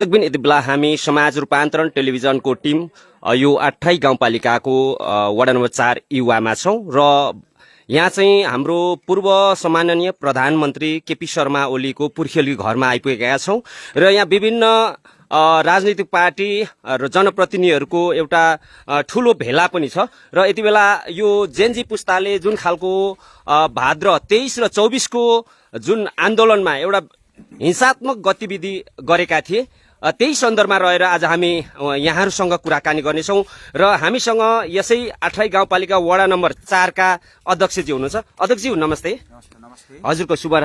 बिन यति बेला हामी समाज रूपान्तरण टेलिभिजनको टिम यो 8 गाउँपालिकाको वडा नम्बर 4 युवामा छौं र यहाँ चाहिँ हाम्रो पूर्व सम्माननीय प्रधानमन्त्री केपी शर्मा ओलीको पुर्खेली घरमा आइपुगेका छौं र यहाँ विभिन्न राजनीतिक पार्टी र जनप्रतिनिधिहरूको एउटा ठूलो भेला पनि छ र यति बेला यो जेनजी पुस्ताले जुन खालको भाद्र 23 र 24 को जुन आन्दोलनमा एउटा हिंसात्मक गतिविधि गरेका थिए त्यही सन्दर्भमा रहेर आज हामी यहाँहरूसँग कुराकानी गर्नेछौं र हामीसँग यसै 8 गाउँपालिका वडा नम्बर 4 का अध्यक्षजी हुनुहुन्छ। अध्यक्षजी नमस्ते। नमस्ते। हजुरको शुभ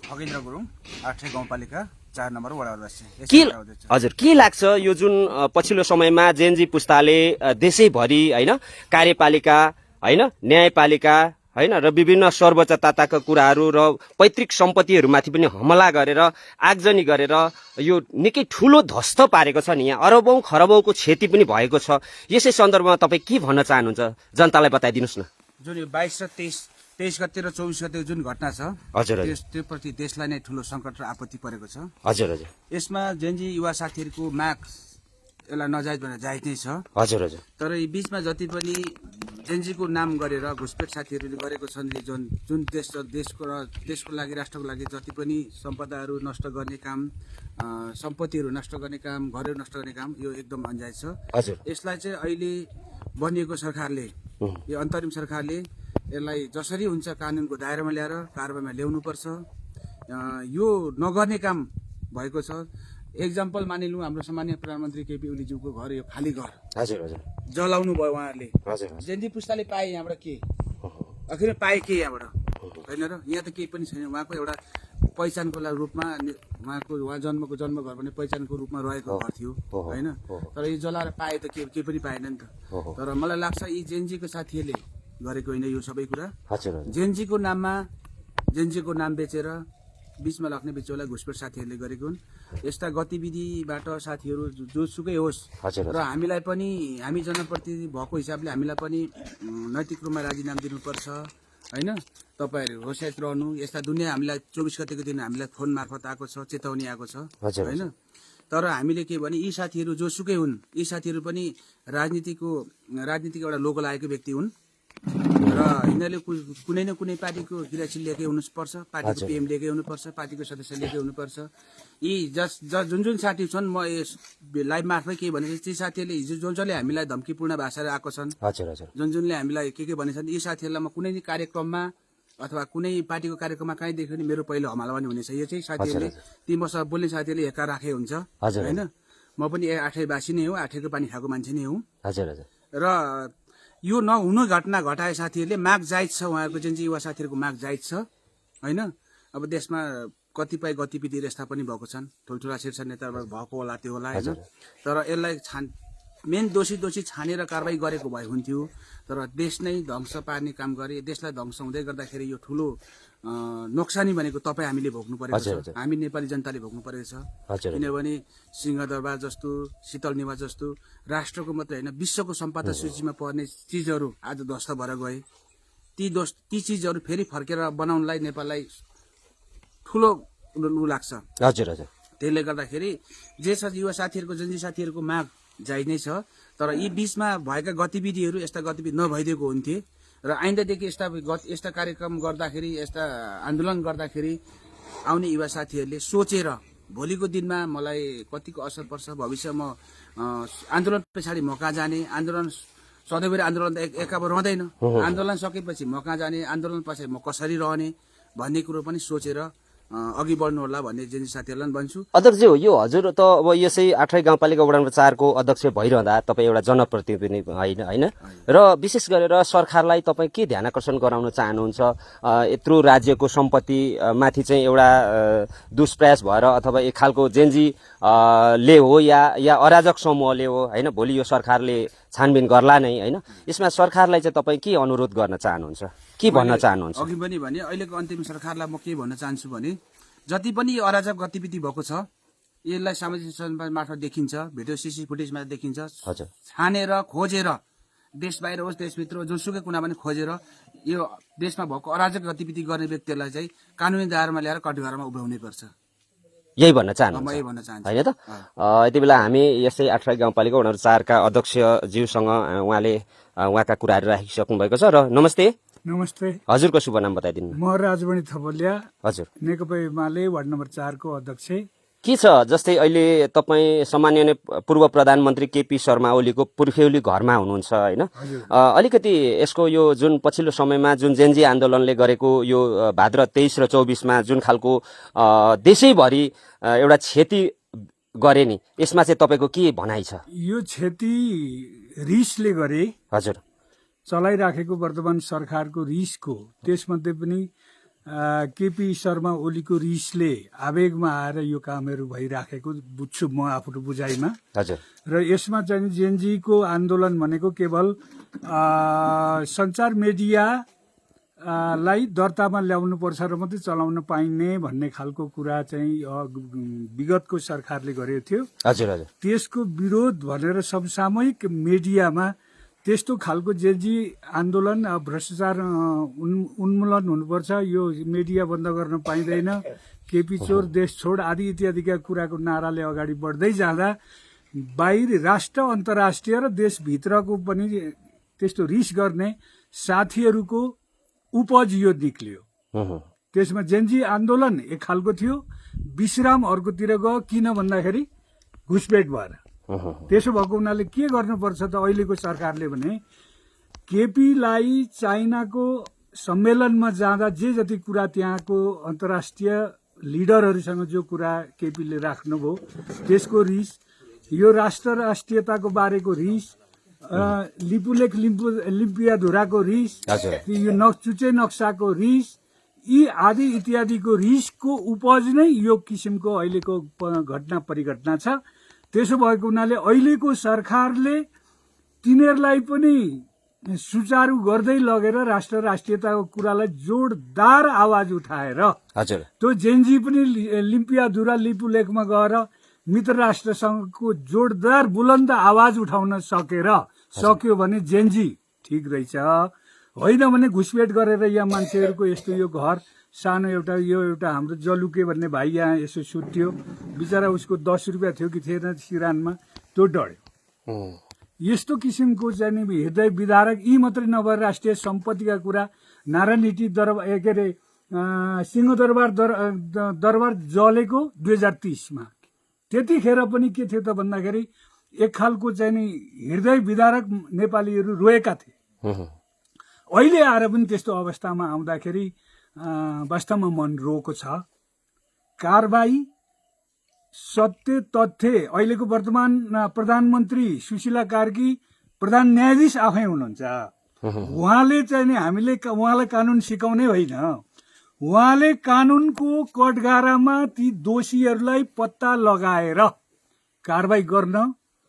खगेन्द्र गुरुङ 8 गाउँपालिका 4 नम्बर वडा अध्यक्ष। हजुर के लाग्छ यो जुन पछिल्लो समयमा जेनजी पुस्ताले देशैभरि हैन कार्यपालिका हैन न्यायपालिका हैन र विभिन्न सर्वोच्चताका कुराहरू र पैतृक सम्पत्तिहरूमाथि पनि हमला गरेर आगजनी गरेर यो निकै ठूलो ध्वस्त पारेको छ नि। यहाँ अरबौं खरबौंको क्षति पनि भएको छ। यसै सन्दर्भमा तपाई के भन्न चाहनुहुन्छ जनतालाई बताइदिनुस् न। जुन यो 22 र 23 गते र 24 गते जुन घटना छ हजुर त्यो प्रति देशलाई नै ठूलो संकट र आपत्ति परेको छ। हजुर हजुर यसमा जेनजी युवा साथीहरूको माग यसलाई नजायज भनेर जायज नै छ। हजुर हजुर तर यी बीचमा जति पनि जेनजीको नाम गरेर घुसपेट साथीहरूले गरेको छन् जुन देशको लागि राष्ट्रको लागि जति पनि सम्पदाहरू नष्ट गर्ने काम सम्पत्तिहरू नष्ट गर्ने काम घरहरू नष्ट गर्ने काम यो एकदम अन्जायज छ। हजुर यसलाई चाहिँ अहिले बनिएको सरकारले यो अन्तरिम सरकारले यसलाई जसरी हुन्छ कानुनको दायरामा ल्याएर कारबाहीमा ल्याउनुपर्छ। यो नगर्ने काम भएको छ। एक्जाम्पल मानिलिउँ हाम्रो सम्माननीय प्रधानमन्त्री केपी ओलीज्यूको घर यो खाली घर हजुर हजुर जलाउनु भयो उहाँहरूले। हजुर जेनजी पुस्ताले पाए यहाँबाट के आखिर पाए के यहाँबाट होइन र यहाँ त केही पनि छैन। उहाँको एउटा पहिचानको रूपमा उहाँ जन्मको जन्मघर भने पहिचानको रूपमा रहेको घर थियो होइन। तर यो जलाएर पाए त केही पनि पाएन नि त। तर मलाई लाग्छ यी जेनजीको साथीहरूले गरेको होइन यो सबै कुरा। जेनजीको नाम बेचेर बीचमा लग्ने बिचौला घुसपेट साथीहरूले गरेको हुन्। यस्ता गतिविधिबाट साथीहरू जोसुकै होस् र हामीलाई पनि हामी जनप्रतिनिधि भएको हिसाबले हामीलाई पनि नैतिक रूपमा राजीनामा दिनुपर्छ होइन। तपाईँहरू होसियार रहनु। यस्ता दुनियाँ हामीलाई 24 गतेको दिन हामीलाई फोन मार्फत आएको छ, चेतावनी आएको छ होइन। तर हामीले के भने यी साथीहरू जोसुकै हुन्, यी साथीहरू पनि राजनीतिको एउटा लोगो लागेको व्यक्ति हुन् र यिनीहरूले कुनै न कुनै पार्टीको गिरासी लिएकै हुनुपर्छ, पार्टीको पिएम लिएकै हुनुपर्छ, पार्टीको सदस्य लिएकै हुनुपर्छ। यी जुन साथी छन् म लाइभ मार्फत के भने ती साथीहरूले हिजो जसले हामीलाई धम्कीपूर्ण भाषाले आएको छन् जुनले हामीलाई के भनेछन् यी साथीहरूलाई म कुनै कार्यक्रममा अथवा कुनै पार्टीको कार्यक्रममा कहीँ देख्यो भने मेरो पहिलो हमला पनि हुनेछ। यो चाहिँ साथीहरूले ती मसँग बोल्ने साथीहरूले हेक्का राखे हुन्छ होइन। म पनि 8 वासी नै हो, 8 को पानी खाएको मान्छे नै हुँ र यो नहुनु घटना घटाए साथीहरूले माग जायज छ। उहाँहरूको जेनजी युवा साथीहरूको माग जायज छ होइन। अब देशमा कतिपय गतिविधिहरू यस्ता पनि भएको छन्, ठुल्ठुला शीर्ष नेताहरू भएको होला त्यो होला होइन। तर यसलाई मेन दोषी छानेर कारवाही गरेको भए हुन्थ्यो। तर देश नै ध्वंस पार्ने काम गरे। देशलाई ध्वंस हुँदै गर्दाखेरि यो ठुलो नोक्सानी भनेको तपाईँ हामीले भोग्नु परेको छ, हामी नेपाली जनताले भोग्नु परेको छ। किनभने सिंहदरबार जस्तो, शीतल निवास जस्तो राष्ट्रको मात्रै होइन विश्वको सम्पदा सूचीमा पर्ने चिजहरू आज ध्वस्त भएर गए। ती चिजहरू फेरि फर्केर बनाउनलाई नेपाललाई ठुलो लाग्छ। त्यसले गर्दाखेरि जे छ युवा साथीहरूको जेनजी साथीहरूको माग जायज नै छ। तर यी बीचमा भएका गतिविधिहरू यस्ता गतिविधि नभइदिएको हुन्थे र आइन्दादेखि यस्ता कार्यक्रम गर्दाखेरि यस्ता आन्दोलन गर्दाखेरि आउने युवा साथीहरूले सोचेर भोलिको दिनमा मलाई कतिको असर पर्छ, भविष्य म आन्दोलन पछाडि म कहाँ जाने, आन्दोलन सधैँभरि आन्दोलन एक अब रहँदैन, आन्दोलन सकेपछि म कहाँ जाने, आन्दोलन पछाडि म कसरी रहने भन्ने कुरो पनि सोचेर अघि बढ्नु होला भन्ने जेनजी साथीहरूलाई भन्छु। अध्यक्ष यो हजुर त अब यसै 8 गाउँपालिका वडा नम्बर 4 को अध्यक्ष भइरहँदा तपाईँ एउटा जनप्रतिनिधि होइन र विशेष गरेर सरकारलाई तपाईँ के ध्यानकर्षण गराउन चाहनुहुन्छ? यत्रो राज्यको सम्पत्ति माथि चाहिँ एउटा दुष्प्रयास भएर अथवा एक खालको जेनजी ले हो या अराजक समूहले हो होइन, भोलि यो सरकारले छानबिन गर्ला नै होइन। यसमा सरकारलाई चाहिँ तपाईँ के अनुरोध गर्न चाहनुहुन्छ, के भन्न चाहनुहुन्छ? अघि पनि भने अहिलेको अन्तिम सरकारलाई म के भन्न चाहन्छु भने जति पनि यो अराजक गतिविधि भएको छ यसलाई सामाजिक सञ्जाल मार्फत देखिन्छ, भिडियो सिसी फुटेजमा देखिन्छ। छानेर खोजेर देश बाहिर होस् देशभित्र जोसुकै कुना पनि खोजेर यो देशमा भएको अराजक गतिविधि गर्ने व्यक्तिहरूलाई चाहिँ कानुनी दायरामा ल्याएर कठघरामा उभ्याउनै पर्छ। यही भन्न म चाहनुहुन्छ यही भन्न चाहन्छु होइन त यति बेला हामी यसै 8 गाउँपालिका वडा नम्बर 4 का अध्यक्षज्यूसँग उहाँले उहाँका कुराहरू राखिसक्नु भएको छ। र नमस्ते, नमस्ते, हजुरको शुभ नाम बताइदिनु। म राजमणि थपलिया, हजुर, नेकपा एमाले वार्ड नम्बर 4 को अध्यक्ष। के छ जस्तै अहिले तपाईँ सामान्य नै पूर्व प्रधानमन्त्री केपी शर्मा ओलीको पुर्ख्यौली घरमा हुनुहुन्छ होइन, अलिकति यसको यो जुन पछिल्लो समयमा जुन जेन्जी आन्दोलनले गरेको यो भाद्र 23 र 24मा जुन खालको देशैभरि एउटा क्षति गरे नि, यसमा चाहिँ तपाईँको के भनाइ छ? यो क्षति रिसले गरे, हजुर, चलाइराखेको वर्तमान सरकारको रिसको, त्यसमध्ये पनि केपी शर्मा ओलीको रिसले आवेगमा आएर यो कामहरू भइराखेको बुझ्छु म आफ्नो बुझाइमा। हजुर, र यसमा चाहिँ जेनजीको आन्दोलन भनेको केवल सञ्चार मिडिया लाई दर्तामा ल्याउनु पर्छ र मात्रै चलाउन पाइने भन्ने खालको कुरा चाहिँ विगतको सरकारले गरेको थियो। हजुर, हजुर, त्यसको विरोध भनेर समसामयिक मिडियामा त्यस्तो खालको जेजी आन्दोलन भ्रष्टाचार उन्मूलन हुनुपर्छ, यो मिडिया बन्द गर्न पाइँदैन, केपी चोर देश छोड आदि इत्यादिका कुराको नाराले अगाडि बढ्दै जाँदा बाहिर राष्ट्र अन्तर्राष्ट्रिय र देशभित्रको पनि त्यस्तो रिस गर्ने साथीहरूको उपज यो निक्लियो। त्यसमा जेन्जी आन्दोलन एक खालको थियो, विश्राम अर्कोतिर गयो। किन भन्दाखेरि घुसपेट भएर। त्यसो भएको हुनाले के गर्नुपर्छ त अहिलेको सरकारले भने केपीलाई चाइनाको सम्मेलनमा जाँदा जे जति कुरा त्यहाँको अन्तर्राष्ट्रिय लिडरहरूसँग जो कुरा केपीले राख्नुभयो त्यसको रिस, यो राष्ट्र राष्ट्रियताको बारेको रिस, लिपुलेख लिम्पियाधुराको रिस, यो चुचे नक्साको रिस, यी आदि इत्यादिको रिसको उपज नै यो किसिमको अहिलेको घटना परिघटना छ। त्यसो भएको हुनाले अहिलेको सरकारले तिनीहरूलाई पनि सुचारू गर्दै लगेर राष्ट्र राष्ट्रियताको कुरालाई जोरदार आवाज उठाएर त्यो जेन्जी पनि लिम्पियाधुरा लिपुलेखमा गएर मित्र राष्ट्रसँगको जोरदार बुलन्द आवाज उठाउन सक्यो भने जेन्जी ठिक रहेछ, होइन भने घुसपेट गरेर यहाँ मान्छेहरूको यस्तो यो घर सानो एउटा हाम्रो जलुके भन्ने भाइ यहाँ यसो सुत्यो, बिचरा उसको 10 रुपियाँ थियो कि थिएन सिरानमा, त्यो डढ्यो। यस्तो किसिमको चाहिँ हृदय विदारक यी मात्रै नभएर राष्ट्रिय सम्पत्तिका कुरा, नारायणहिटी दरबार के अरे सिंहदरबार जलेको 2030मा, त्यतिखेर पनि के थियो त भन्दाखेरि एक खालको चाहिँ हृदय विदारक नेपालीहरू रोएका थिए। अहिले आएर पनि त्यस्तो अवस्थामा आउँदाखेरि वास्तवमा मन रोएको छ। कारबाही सत्य तथ्य, अहिलेको वर्तमान प्रधानमन्त्री सुशीला कार्की प्रधान न्यायाधीश आफै हुनुहुन्छ। उहाँले चाहिँ हामीले उहाँलाई कानुन सिकाउने होइन, उहाँले कानुनको कठघारामा ती दोषीहरूलाई पत्ता लगाएर कारबाही गर्न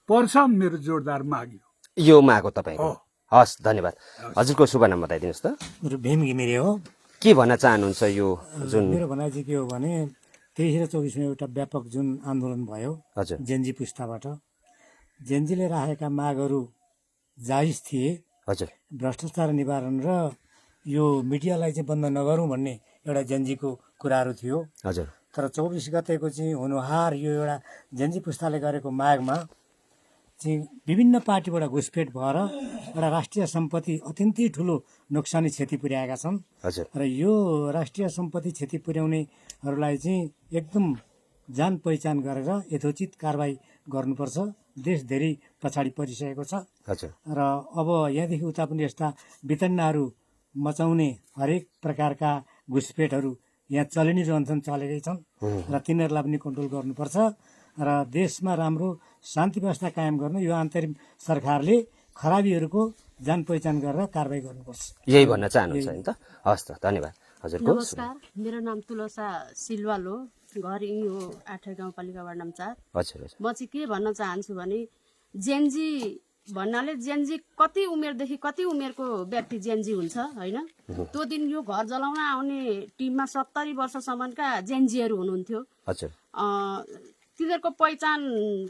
पर्छ, मेरो जोरदार माग यो माग हो तपाईँको। हस्, धन्यवाद। हजुरको शुभ नाम बताइदिनुहोस् त। मेरो भीम घिमिरे हो। के भन्न चाहनुहुन्छ यो जुन? मेरो भनाइ चाहिँ के हो भने 23 र 24मा एउटा व्यापक जुन आन्दोलन भयो जेन्जी पुस्ताबाट, जेन्जीले राखेका मागहरू जायज थिए। हजुर, भ्रष्टाचार निवारण र यो मिडियालाई चाहिँ बन्द नगरौँ भन्ने एउटा जेन्जीको कुराहरू थियो। हजुर, तर 24 गतेको चाहिँ हुनुहार यो एउटा जेन्जी पुस्ताले गरेको मागमा चाहिँ विभिन्न पार्टीबाट घुसपेट भएर एउटा राष्ट्रिय सम्पत्ति अत्यन्तै ठुलो नोक्सानी क्षति पुर्याएका छन्। र यो राष्ट्रिय सम्पत्ति क्षति पुर्याउनेहरूलाई चाहिँ एकदम जान पहिचान गरेर यथोचित कारबाही गर्नुपर्छ। देश धेरै पछाडि परिसकेको छ र अब यहाँदेखि उता पनि यस्ता वितन्नाहरू मचाउने हरेक प्रकारका घुसपेटहरू यहाँ चलि नै रहन्छन्, चलेकै छन् र तिनीहरूलाई पनि कन्ट्रोल गर्नुपर्छ र देशमा राम्रो शान्ति व्यवस्था कायम गर्न यो अन्तरिम सरकारले खराबीहरूको जान पहिचान गरेर कारबाही गर्नुपर्छ। यही भन्न चाहनुहुन्छ नि त? हस् त, धन्यवाद। हजुरको? नमस्कार, मेरो नाम तुलसा सिलवाल हो, घर यहीँ हो 8 गाउँपालिका वार्ड नम्बर 4। हजुर, म चाहिँ के भन्न चाहन्छु भने जेन्जी भन्नाले जेन्जी कति उमेरदेखि कति उमेरको व्यक्ति जेन्जी हुन्छ होइन। त्यो दिन यो घर जलाउन आउने टिममा 70 वर्षसम्मका जेन्जीहरू हुनुहुन्थ्यो। तिनीहरूको पहिचान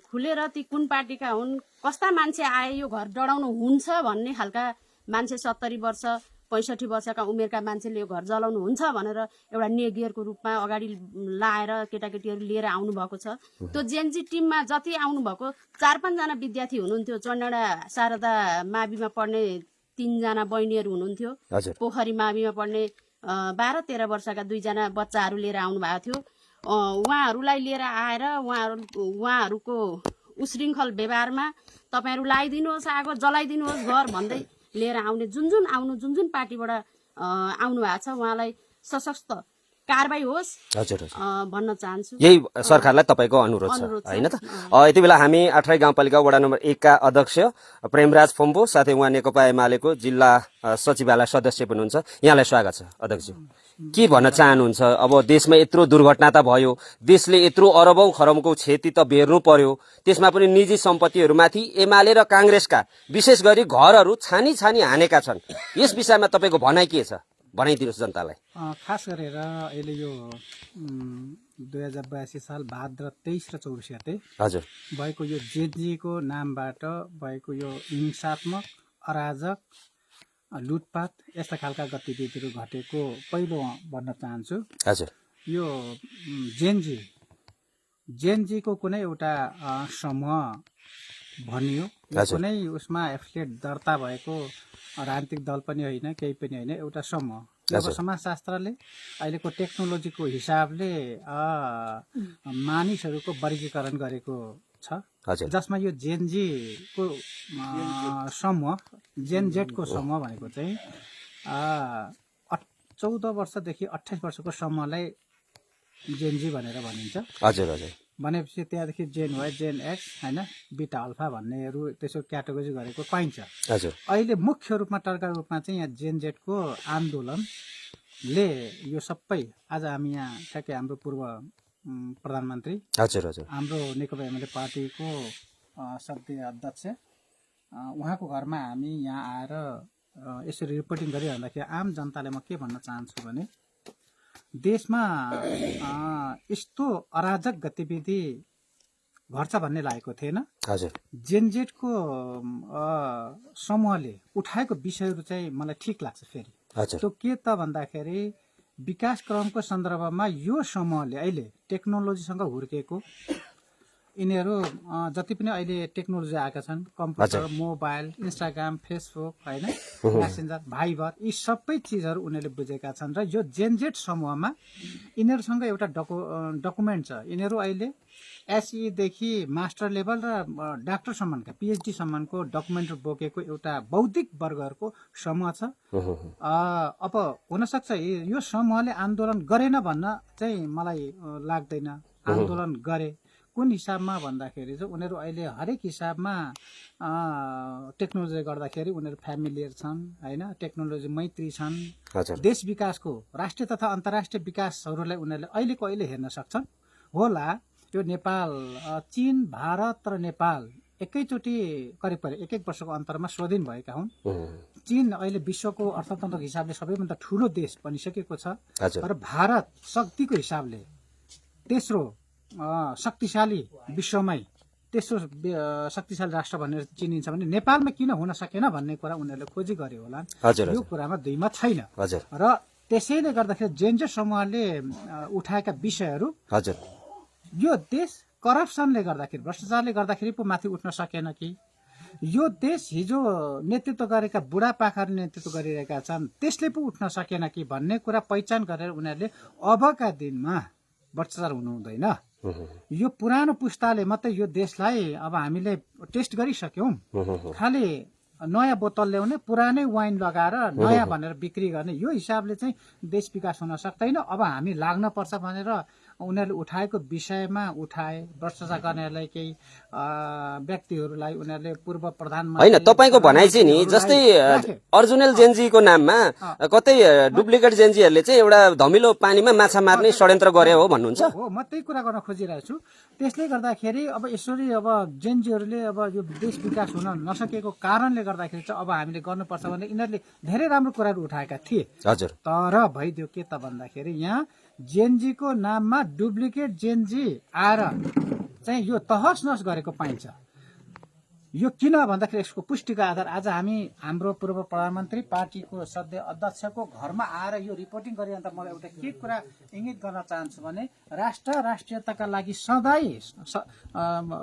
खुलेर ती कुन पार्टीका हुन्, कस्ता मान्छे आए यो घर डढाउनु हुन्छ भन्ने खालका मान्छे 70 वर्ष 65 वर्षका उमेरका मान्छेले यो घर जलाउनु हुन्छ भनेर एउटा नेगियरको रूपमा अगाडि लाएर केटाकेटीहरू लिएर आउनुभएको छ। त्यो जेएनजी टिममा जति आउनुभएको 4-5 जना विद्यार्थी हुनुहुन्थ्यो। चण्डा शारदा माविमा पढ्ने 3 जना बहिनीहरू हुनुहुन्थ्यो। पोखरी माविमा पढ्ने 12-13 वर्षका 2 जना बच्चाहरू लिएर आउनुभएको थियो। उहाँहरूलाई लिएर आएर उहाँहरूको उशृङ्खल व्यवहारमा तपाईँहरू लगाइदिनुहोस्, आगो जलाइदिनुहोस् घर भन्दै लिएर आउने जुन जुन पार्टीबाट आउनु भएको छ उहाँलाई सशक्त कारबाही होस् भन्न चाहन्छु। यही सरकारलाई तपाईँको अनुरोध छ होइन त। यति बेला हामी आठराई गाउँपालिका वडा नम्बर 1 का अध्यक्ष प्रेमराज फोम्बो साथै उहाँ नेकपा एमालेको जिल्ला सचिवालय सदस्य पनि हुनुहुन्छ। यहाँलाई स्वागत छ अध्यक्षज्यू। के भन्न चाहनुहुन्छ? अब देशमा यत्रो दुर्घटना त भयो, देशले यत्रो अरबौं खरबको क्षति त बेर्नु पर्यो, त्यसमा पनि निजी सम्पत्तिहरूमाथि एमाले र काङ्ग्रेसका विशेष गरी घरहरू छानी हानेका छन्। यस विषयमा तपाईँको भनाइ के छ? भनाइदिनुहोस् जनतालाई। खास गरेर अहिले यो 2082 साल भाद्र 23 र 24 गते हजुर भएको यो जेएनजीको नामबाट भएको यो हिंसात्मक अराजक लुटपाट यस्ता खालका गतिविधिहरू घटेको पहिलो भन्न चाहन्छु। हजुर यो जेएनजीको कुनै एउटा समूह भनियो, कुनै उसमा एफिलिएट दर्ता भएको राजनीतिक दल पनि होइन, केही पनि होइन, एउटा समूह। अब समाजशास्त्रले अहिलेको टेक्नोलोजीको हिसाबले मानिसहरूको वर्गीकरण गरेको छ, जसमा यो जेएनजीको समूह जेनजेडको समूह भनेको चाहिँ 14 वर्षदेखि 28 वर्षको समूहलाई जेएनजी भनेर भनिन्छ। हजुर हजुर भनेपछि त्यहाँदेखि जेन वाई, जेन एक्स होइन, बिटा अल्फा भन्नेहरू त्यसो क्याटेगोरी गरेको पाइन्छ। हजुर अहिले मुख्य रूपमा टर्का रूपमा चाहिँ यहाँ जेनजेडको आन्दोलनले यो सबै आज हामी यहाँ ठ्याक्कै हाम्रो पूर्व प्रधानमन्त्री हजुर हजुर हाम्रो नेकपा एमाले पार्टीको सदस्य अध्यक्ष उहाँको घरमा हामी यहाँ आएर यसरी रिपोर्टिङ गरिरहँदाखेरि आम जनताले म के भन्न चाहन्छु भने देशमा यस्तो अराजक गतिविधि घट्छ भन्ने लागेको थिएन। हजुर जेनजेडको समूहले उठाएको विषयहरू चाहिँ मलाई ठिक लाग्छ। फेरि त्यो के त भन्दाखेरि विकास क्रमको सन्दर्भमा यो समूहले अहिले टेक्नोलोजीसँग हुर्केको यिनीहरू जति पनि अहिले टेक्नोलोजी आएका छन्, कम्प्युटर, मोबाइल, इन्स्टाग्राम, फेसबुक होइन, मेसेन्जर, भाइबर, यी सबै चिजहरू उनीहरूले बुझेका छन्। र यो जेनजेड समूहमा यिनीहरूसँग एउटा डकुमेन्ट छ। यिनीहरू अहिले एसईदेखि मास्टर लेभल र डाक्टर सम्मानका PhD सम्मानको डकुमेन्ट बोकेको एउटा बौद्धिक वर्गहरूको समूह छ। अब हुनसक्छ यो समूहले आन्दोलन गरेन भन्न चाहिँ मलाई लाग्दैन। आन्दोलन गरे कुन हिसाबमा भन्दाखेरि चाहिँ उनीहरू अहिले हरेक हिसाबमा टेक्नोलोजीले गर्दाखेरि उनीहरू फ्यामिलियर छन् होइन, टेक्नोलोजी मैत्री छन्। देश विकासको राष्ट्रिय तथा अन्तर्राष्ट्रिय विकासहरूलाई उनीहरूले अहिले हेर्न सक्छन् होला। यो नेपाल, चीन, भारत र नेपाल एकैचोटि करिब 1 वर्षको अन्तरमा स्वाधीन भएका हुन्। चीन अहिले विश्वको अर्थतन्त्रको हिसाबले सबैभन्दा ठुलो देश बनिसकेको छ। र भारत शक्तिको हिसाबले तेस्रो शक्तिशाली विश्वमै तेस्रो शक्तिशाली राष्ट्र भनेर चिनिन्छ भने नेपालमा किन हुन सकेन भन्ने कुरा उनीहरूले खोजी गरे होला। यो कुरामा दुईमा छैन। र त्यसैले गर्दाखेरि जेनजेड समूहले उठाएका विषयहरू यो देश करप्सनले गर्दाखेरि, भ्रष्टाचारले गर्दाखेरि पो माथि उठ्न सकेन कि यो देश हिजो नेतृत्व गरेका बुढापाकाहरूले नेतृत्व गरिरहेका छन् त्यसले पो उठ्न सकेन कि भन्ने कुरा पहिचान गरेर उनीहरूले अबका दिनमा भ्रष्टाचार हुनु हुँदैन। यो पुरानो पुस्ताले मात्रै यो देशलाई अब हामीले टेस्ट गरिसक्यौँ। खालि नयाँ बोतल ल्याउने, पुरानै वाइन लगाएर नयाँ भनेर बिक्री गर्ने, यो हिसाबले चाहिँ देश विकास हुन सक्दैन। अब हामी लाग्न पर्छ भनेर उनीहरूले उठाएको विषयमा उठाए। भ्रष्टाचार गर्नेहरूलाई केही व्यक्तिहरूलाई उनीहरूले पूर्व प्रधानमन्त्री होइन, तपाईँको भनाइ चाहिँ नि जस्तै अर्जुनल जेनजीको नाममा कतै डुप्लिकेट जेनजीहरूले चाहिँ एउटा धमिलो पानीमा माछा मार्ने षड्यन्त्र गरे हो भन्नुहुन्छ? हो, म त्यही कुरा गर्न खोजिरहेको छु। त्यसले गर्दाखेरि अब यसरी अब जेनजीहरूले अब यो देश विकास हुन नसकेको कारणले गर्दाखेरि चाहिँ अब हामीले गर्नुपर्छ भने यिनीहरूले धेरै राम्रो कुराहरू उठाएका थिए। हजुर, तर भइदियो के त भन्दाखेरि यहाँ जेनजीको नाममा डुप्लिकेट जेनजी आएर चाहिँ यो तहस नहस गरेको पाइन्छ। यो किन भन्दाखेरि यसको पुष्टिको आधार आज हाम्रो पूर्व प्रधानमन्त्री पार्टीको सदस्य अध्यक्षको घरमा आएर यो रिपोर्टिङ गरिरहँदा म एउटा के कुरा इङ्गित गर्न चाहन्छु भने राष्ट्रियताका लागि सधैँ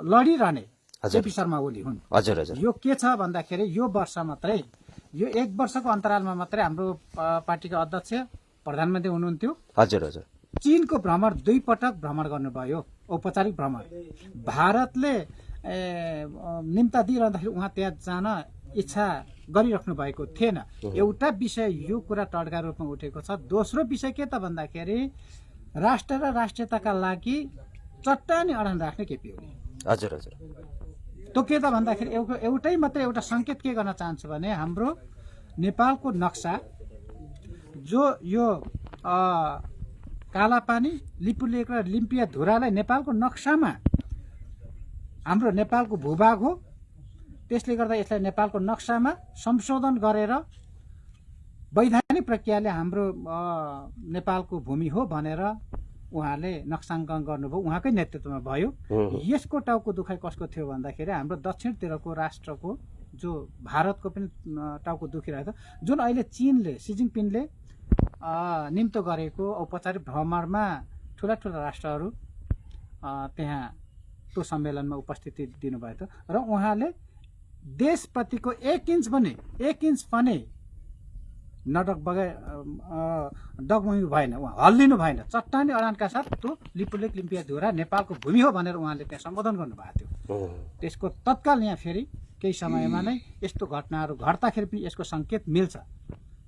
लडिरहने जेपी शर्मा ओली हुन्। हजुर हजुर यो के छ भन्दाखेरि यो वर्ष मात्रै यो 1 वर्षको अन्तरालमा मात्रै हाम्रो पार्टीका अध्यक्ष प्रधानमन्त्री हुनुहुन्थ्यो। हजुर हजुर चीनको भ्रमण 2 पटक भ्रमण गर्नुभयो, औपचारिक भ्रमण। भारतले निम्ता दिइरहँदाखेरि उहाँ त्यहाँ जान इच्छा गरिराख्नु भएको थिएन। एउटा विषय यो कुरा टड्का रूपमा उठेको छ। दोस्रो विषय के त भन्दाखेरि राष्ट्र र राष्ट्रियताका लागि चट्टानी अडान राख्ने केपी ओली। हजुर हजुर त्यो के त भन्दाखेरि एउटै मात्रै एउटा सङ्केत के गर्न चाहन्छु भने हाम्रो नेपालको नक्सा जो यो कालापानी, लिपुलेक र लिम्पिया धुरालाई नेपालको नक्सामा हाम्रो नेपालको भूभाग हो। त्यसले गर्दा यसलाई नेपालको नक्सामा संशोधन गरेर वैधानिक प्रक्रियाले हाम्रो नेपालको भूमि हो भनेर उहाँले नक्साङ्कन गर्नुभयो, उहाँकै नेतृत्वमा भयो। यसको टाउको दुखाइ कसको थियो भन्दाखेरि हाम्रो दक्षिणतिरको राष्ट्रको जो भारतको पनि टाउको दुखिरहेको थियो, जुन अहिले चीनले सी जिनपिङले निम्तो गरेको औपचारिक भ्रमणमा ठुला राष्ट्रहरू त्यहाँ त्यो सम्मेलनमा उपस्थिति दिनुभएको थियो र उहाँले देशप्रतिको 1 इन्च पनि डगमगिनु भएन, उहाँ हल्लिनु भएन। चट्टानी अडानका साथ त्यो लिपुलेक लिम्पिया धुरा नेपालको भूमि हो भनेर उहाँले त्यहाँ सम्बोधन गर्नुभएको थियो। त्यसको तत्काल यहाँ फेरि केही समयमा नै यस्तो घटनाहरू घट्दाखेरि पनि यसको सङ्केत मिल्छ।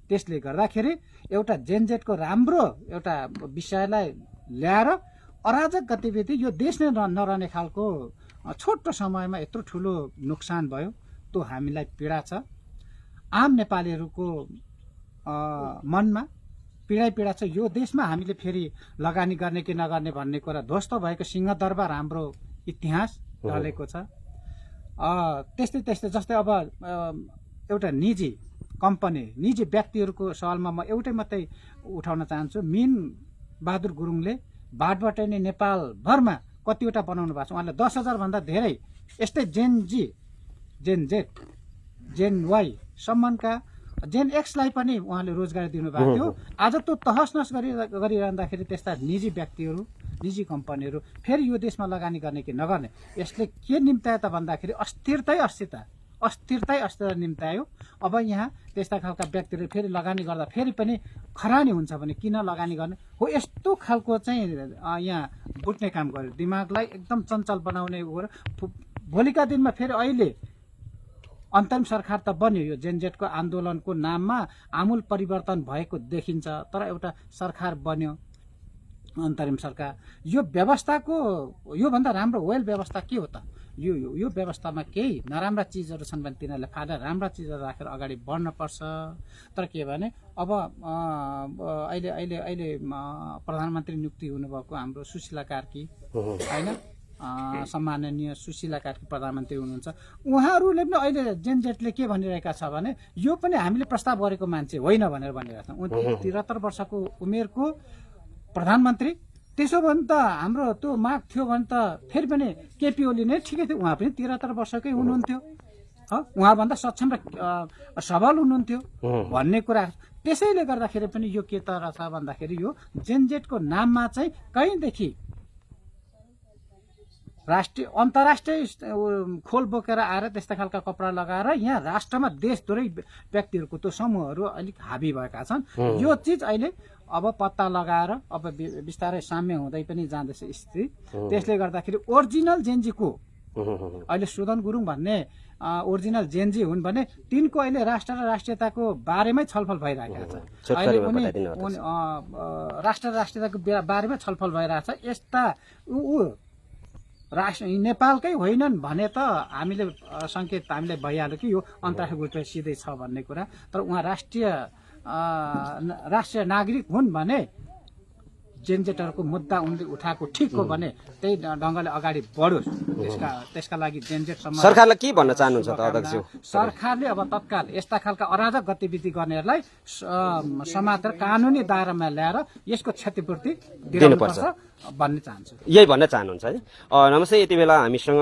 त्यसले गर्दाखेरि एउटा जेनजेटको राम्रो एउटा विषयलाई ल्याएर अराजक गतिविधि यो देश नै नरहने खालको छोटो समयमा यत्रो ठुलो नोक्सान भयो, त्यो हामीलाई पीडा छ। आम नेपालीहरूको मनमा पीडा छ। यो देशमा हामीले फेरि लगानी गर्ने कि नगर्ने भन्ने कुरा ध्वस्त भएको सिंहदरबार हाम्रो इतिहास ढलेको छ। त्यस्तै जस्तै अब एउटा निजी कम्पनी, निजी व्यक्तिहरूको सवालमा म एउटै मात्रै उठाउन चाहन्छु। मीन बहादुर गुरुङले बाटबाट नै नेपालभरमा कतिवटा बनाउनु भएको छ। उहाँले 10,000 भन्दा धेरै यस्तै जेन जेड, जेन वाई सम्मका जेन एक्सलाई पनि उहाँले रोजगारी दिनुभएको थियो। आज त्यो तहस नहस गरिरहँदाखेरि त्यस्ता निजी व्यक्तिहरू, निजी कम्पनीहरू फेरि यो देशमा लगानी गर्ने कि नगर्ने, यसले के निम्तायो त भन्दाखेरि अस्थिरता निम्तायो। अब यहाँ त्यस्ता खालका व्यक्तिहरू फेरि लगानी गर्दा फेरि पनि खरानी हुन्छ भने किन लगानी गर्ने हो, यस्तो खालको चाहिँ यहाँ बुट्ने काम गर्यो। दिमागलाई एकदम चञ्चल बनाउने हो। भोलिका दिनमा फेरि अहिले अन्तरिम सरकार त बन्यो, यो जेनजेटको आन्दोलनको नाममा आमूल परिवर्तन भएको देखिन्छ, तर एउटा सरकार बन्यो, अन्तरिम सरकार। यो व्यवस्थाको योभन्दा राम्रो वेल व्यवस्था के हो त? यो व्यवस्थामा केही नराम्रा चिजहरू छन् भने तिनीहरूले फालेर राम्रा चिजहरू राखेर अगाडि बढ्नुपर्छ। तर के भने अब अहिले प्रधानमन्त्री नियुक्ति हुनुभएको हाम्रो सुशीला कार्की होइन, सम्माननीय सुशीला कार्की प्रधानमन्त्री हुनुहुन्छ। उहाँहरूले पनि अहिले जेनजेटले के भनिरहेका छ भने यो पनि हामीले प्रस्ताव गरेको मान्छे होइन भनेर भनिरहेका छन्। 73 वर्षको उमेरको प्रधानमन्त्री, त्यसो भने त हाम्रो त्यो माग थियो भने त फेरि पनि केपी ओली नै ठिकै थियो। उहाँ पनि 73 वर्षकै हुनुहुन्थ्यो, उहाँभन्दा सक्षम र सबल हुनुहुन्थ्यो भन्ने कुरा। त्यसैले गर्दाखेरि पनि यो के त रहेछ भन्दाखेरि यो जेनजेटको नाममा चाहिँ कहीँदेखि अन्तर्राष्ट्रिय खोल बोकेर आएर त्यस्ता खालका कपडा लगाएर यहाँ राष्ट्रमा देशद्रोही व्यक्तिहरूको त्यो समूहहरू अलिक हाबी भएका छन्। यो चिज अहिले अब पत्ता लगाएर अब बिस्तारै साम्य हुँदै पनि जाँदैछ स्थिति। त्यसले गर्दाखेरि ओरिजिनल जेनजीको अहिले सुदन गुरुङ भन्ने ओरिजिनल जेनजी हुन् भने तिनको अहिले राष्ट्र र राष्ट्रियताको बारेमै छलफल भइरहेको छ। अहिले उनी राष्ट्र र राष्ट्रियताको बारेमै छलफल भइरहेछ। यस्ता नेपालकै होइनन् भने त हामीले सङ्केत हामीलाई भइहाल्यो कि यो अन्तर्राष्ट्रिय रूपमा सिधै छ भन्ने कुरा। तर उहाँ राष्ट्रिय नागरिक हुन् भने जेनजेटहरूको मुद्दा उनले उठाएको ठिक हो भने त्यही ढङ्गले अगाडि बढोस्। त्यसका लागि जेनजेटसम्म सरकारलाई के भन्न चाहनुहुन्छ त अध्यक्षज्यू? सरकारले अब तत्काल यस्ता खालका अराजक गतिविधि गर्नेहरूलाई समातेर कानुनी दायरामा ल्याएर यसको क्षतिपूर्ति दिनुपर्छ भन्ने चाहन्छु। यही भन्न चाहनुहुन्छ है? नमस्ते, यति बेला हामीसँग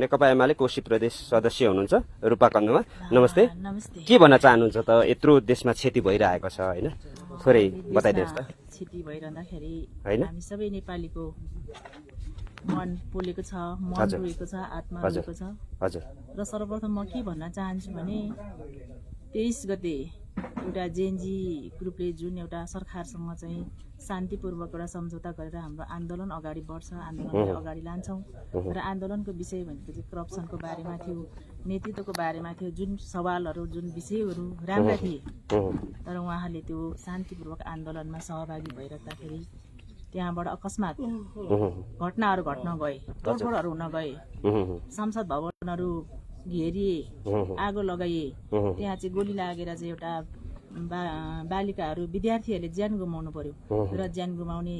नेकपा एमाले कोशी प्रदेश सदस्य हुनुहुन्छ रूपा कन्दुवा। नमस्ते। नमस्ते। के भन्न चाहनुहुन्छ त? यत्रो देशमा क्षति भइरहेको छ होइन, थोरै बताइदिनुहोस् त। क्षति भइरहँदाखेरि होइन? हामी सबै नेपालीको मन पोलेको छ, मन हजुर। रोएको छ, आत्मा हजुर। रोएको छ। हजुर र सर्वप्रथम म के भन्न चाहन्छु भने 23 गते एउटा जेएनजी ग्रुपले जुन एउटा सरकारसँग चाहिँ शान्तिपूर्वक एउटा सम्झौता गरेर हाम्रो आन्दोलन अगाडि बढ्छ, आन्दोलनलाई अगाडि लान्छौँ। र आन्दोलनको विषय भनेको चाहिँ करप्सनको बारेमा थियो, नेतृत्वको बारेमा थियो, जुन सवालहरू जुन विषयहरू राम्रा थिए। तर उहाँहरूले त्यो शान्तिपूर्वक आन्दोलनमा सहभागी भइराख्दाखेरि त्यहाँबाट अकस्मात घटनाहरू घट्न गए, तोडफोडहरू हुन गए, संसद भवनहरू घेरिए, आगो लगाइए, त्यहाँ चाहिँ गोली लागेर चाहिँ एउटा बालिकाहरू विद्यार्थीहरूले ज्यान गुमाउनु पर्यो। र ज्यान गुमाउने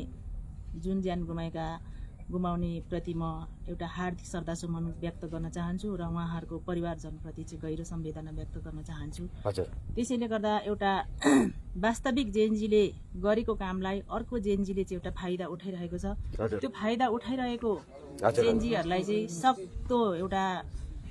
ज्यान गुमाउने प्रति म एउटा हार्दिक श्रद्धासुमन व्यक्त गर्न चाहन्छु र उहाँहरूको परिवारजनप्रति चाहिँ गहिरो संवेदना व्यक्त गर्न चाहन्छु। त्यसैले गर्दा एउटा वास्तविक जेएनजीले गरेको कामलाई अर्को जेएनजीले चाहिँ एउटा फाइदा उठाइरहेको छ। त्यो फाइदा उठाइरहेको जेएनजीहरूलाई चाहिँ सक्दो एउटा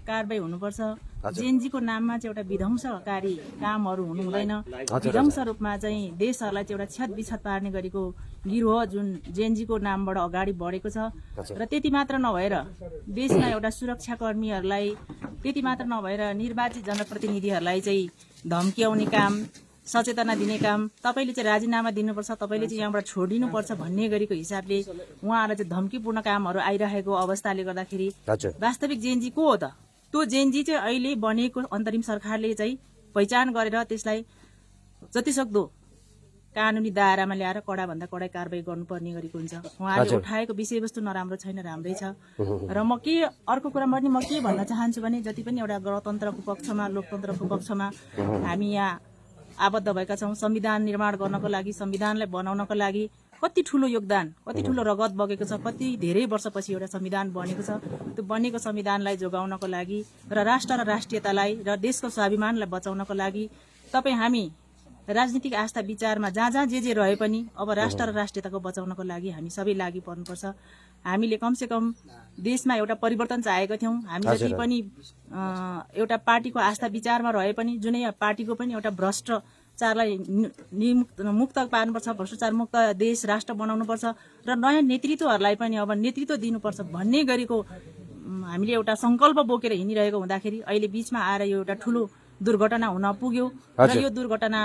कारबाही हुनुपर्छ। जेएनजीको नाममा चाहिँ एउटा विध्वंसकारी कामहरू हुनु हुँदैन। विध्वंस रूपमा चाहिँ देशहरूलाई चाहिँ एउटा क्षत पार्ने गरेको गिरोह जुन जेएनजीको नामबाट अगाडि बढेको छ। र त्यति मात्र नभएर देशमा एउटा सुरक्षाकर्मीहरूलाई, त्यति मात्र नभएर निर्वाचित जनप्रतिनिधिहरूलाई चाहिँ धम्क्याउने काम, सचेतना दिने काम, तपाईँले चाहिँ राजीनामा दिनुपर्छ, तपाईँले चाहिँ यहाँबाट छोडिदिनुपर्छ भन्ने गरेको हिसाबले उहाँहरूलाई चाहिँ धम्कीपूर्ण कामहरू आइरहेको अवस्थाले गर्दाखेरि वास्तविक जेएनजी को हो त? त्यो जेएनजी चाहिँ अहिले बनेको अन्तरिम सरकारले चाहिँ पहिचान गरेर त्यसलाई जतिसक्दो कानुनी दायरामा ल्याएर कडाभन्दा कडा कारबाही गर्नुपर्ने गरेको हुन्छ। उहाँले उठाएको विषयवस्तु नराम्रो छैन, राम्रै छ। र म अर्को कुरा पनि म के भन्न चाहन्छु भने जति पनि एउटा गणतन्त्रको पक्षमा, लोकतन्त्रको पक्षमा हामी यहाँ आबद्ध भएका छौँ। संविधान निर्माण गर्नको लागि, संविधानलाई बनाउनको लागि कति ठुलो योगदान, कति ठुलो रगत बगेको छ, कति धेरै वर्षपछि एउटा संविधान बनेको छ। त्यो बनेको संविधानलाई जोगाउनको लागि र राष्ट्र र राष्ट्रियतालाई र देशको स्वाभिमानलाई बचाउनको लागि तपाईँ हामी राजनीतिक आस्था विचारमा जहाँ जे रहे पनि अब राष्ट्र र राष्ट्रियताको बचाउनको लागि हामी सबै लागि पर्नुपर्छ। हामीले कमसेकम देशमा एउटा परिवर्तन चाहेका थियौँ। हामी जति पनि एउटा पार्टीको आस्था विचारमा रहे पनि जुनै पार्टीको पनि एउटा भ्रष्टाचारलाई मुक्त पार्नुपर्छ, भ्रष्टाचार मुक्त देश राष्ट्र बनाउनुपर्छ र नयाँ नेतृत्वहरूलाई पनि अब नेतृत्व दिनुपर्छ भन्ने गरेको हामीले एउटा सङ्कल्प बोकेर हिँडिरहेको हुँदाखेरि अहिले बिचमा आएर यो एउटा ठुलो दुर्घटना हुन पुग्यो। र यो दुर्घटना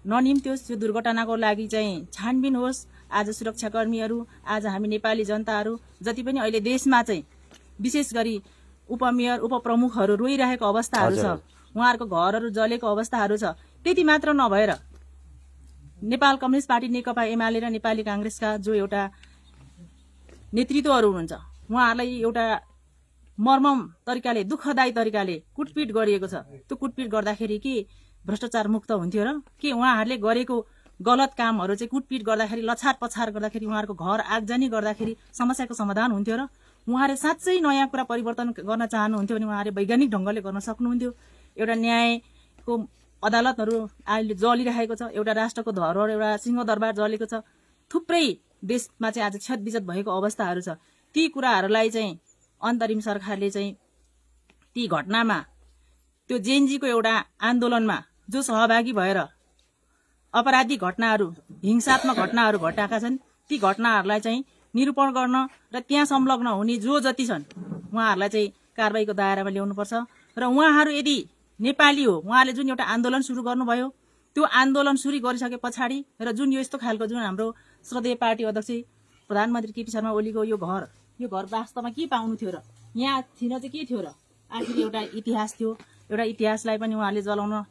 ननिम्त्योस्, यो दुर्घटनाको लागि चाहिँ छानबिन होस्। आज सुरक्षाकर्मीहरू, आज हामी नेपाली जनताहरू जति पनि अहिले देशमा चाहिँ विशेष गरी उपमेयर, उपप्रमुखहरू रोइरहेको अवस्थाहरू छ, उहाँहरूको घरहरू जलेको अवस्थाहरू छ। त्यति मात्र नभएर नेपाल कम्युनिस्ट पार्टी, नेकपा एमाले र नेपाली कांग्रेसका जो एउटा नेतृत्वहरू हुनुहुन्छ उहाँहरूलाई एउटा मर्मम तरिकाले, दुःखदायी तरिकाले कुटपिट गरिएको छ। त्यो कुटपिट गर्दाखेरि के भ्रष्टाचार मुक्त हुन्थ्यो र के उहाँहरूले गरेको गलत कामहरू चाहिँ कुटपिट गर्दाखेरि, लछार पछार गर्दाखेरि, उहाँहरूको घर आगजनी गर्दाखेरि समस्याको समाधान हुन्थ्यो र उहाँहरूले साँच्चै नयाँ कुरा परिवर्तन गर्न चाहनुहुन्थ्यो भने उहाँहरूले वैज्ञानिक ढङ्गले गर्न सक्नुहुन्थ्यो। एउटा न्यायको अदालतहरू अहिले जलिरहेको छ, एउटा राष्ट्रको धरोहर, एउटा सिंहदरबार जलेको छ, थुप्रै देशमा चाहिँ आज क्षतविक्षत भएको अवस्थाहरू छ। ती कुराहरूलाई चाहिँ अन्तरिम सरकारले चाहिँ ती घटनामा, त्यो जेएनजीको एउटा आन्दोलनमा जो सहभागी भएर अपराधिक घटनाहरू, हिंसात्मक घटनाहरू घटाएका छन्, ती घटनाहरूलाई चाहिँ निरूपण गर्न र त्यहाँ संलग्न हुने जो जति छन् उहाँहरूलाई चाहिँ कारबाहीको दायरामा ल्याउनुपर्छ। र उहाँहरू यदि नेपाली हो, उहाँले जुन एउटा आन्दोलन सुरु गर्नुभयो, त्यो आन्दोलन सुरु गरिसके पछाडि र जुन यो यस्तो खालको जुन हाम्रो श्रद्धेय पार्टी अध्यक्ष प्रधानमन्त्री केपी शर्मा ओलीको यो घर वास्तवमा के पाउनु थियो र यहाँ थिन चाहिँ के थियो र? आखिर एउटा इतिहास थियो। एउटा इतिहासलाई पनि उहाँले जलाउन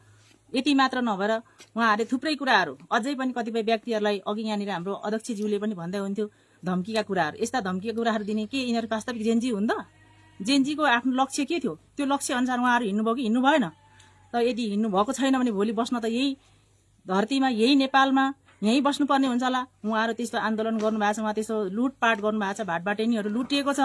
यति मात्र नभएर उहाँहरूले थुप्रै कुराहरू अझै पनि कतिपय व्यक्तिहरूलाई अघि यहाँनिर हाम्रो अध्यक्षज्यूले पनि भन्दै हुन्थ्यो धम्कीका कुराहरू, यस्ता धम्कीका कुराहरू दिने के यिनीहरू वास्तविक जेएनजी हुन् त? जेएनजीको आफ्नो लक्ष्य के थियो? त्यो लक्ष्य अनुसार उहाँहरू हिँड्नुभयो कि हिँड्नु भएन? त यदि हिँड्नु भएको छैन भने भोलि बस्न त यही धरतीमा, यही नेपालमा यहीँ बस्नुपर्ने हुन्छ होला। उहाँहरू त्यस्तो आन्दोलन गर्नुभएको छ, उहाँ त्यस्तो लुटपाट गर्नुभएको छ, भाटबाटेनीहरू लुटिएको छ,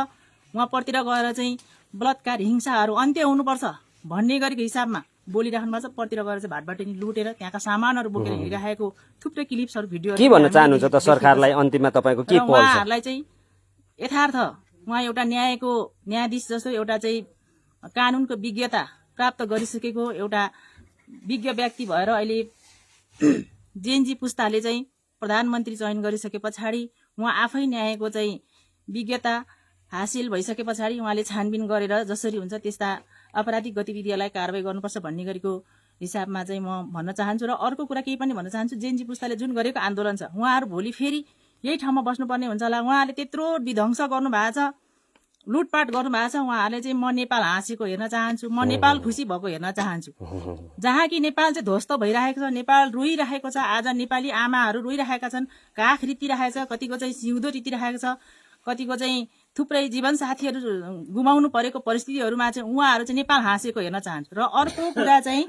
उहाँप्रतिर गएर चाहिँ बलात्कार हिंसाहरू अन्त्य हुनुपर्छ भन्ने गरेको हिसाबमा बोलिराख्नु भएको छ। प्रतिर गएर चाहिँ भाटबाटेनी लुटेर त्यहाँका सामानहरू बोकेर हिँडिरहेको थुप्रै क्लिप्सहरू भिडियोहरू के भन्न चाहनुहुन्छ त सरकारलाई? अन्तिममा तपाईँको के पहल छ? उहाँहरूलाई चाहिँ यथार्थ उहाँ एउटा न्यायाधीश जस्तो एउटा चाहिँ कानुनको विज्ञता प्राप्त गरिसकेको एउटा विज्ञ व्यक्ति भएर अहिले जेएनजी पुस्ताले चाहिँ प्रधानमन्त्री चयन गरिसके पछाडि उहाँ आफै न्यायको चाहिँ विज्ञता हासिल भइसके पछाडि उहाँले छानबिन गरेर जसरी हुन्छ त्यस्ता आपराधिक गतिविधिहरूलाई कारवाही गर्नुपर्छ भन्ने गरेको हिसाबमा चाहिँ म भन्न चाहन्छु। र अर्को कुरा केही पनि भन्न चाहन्छु, जेएनजी पुस्ताले जुन गरेको आन्दोलन छ उहाँहरू भोलि फेरि यही ठाउँमा बस्नुपर्ने हुन्छ होला। उहाँहरूले त्यत्रो विध्वंस गर्नुभएको छ, लुटपाट गर्नुभएको छ, उहाँहरूले चाहिँ म नेपाल हाँसेको हेर्न चाहन्छु, म नेपाल खुसी भएको हेर्न चाहन्छु। जहाँ कि नेपाल चाहिँ ध्वस्त भइरहेको छ, नेपाल रोइरहेको छ, आज नेपाली आमाहरू रोइरहेका छन्, काख रितिरहेको छ, कतिको चाहिँ सिउँदो रितिरहेको छ, कतिको चाहिँ थुप्रै जीवन साथीहरू गुमाउनु परेको परिस्थितिहरूमा चाहिँ उहाँहरू चाहिँ नेपाल हाँसेको हेर्न चाहन्छु। र अर्को कुरा चाहिँ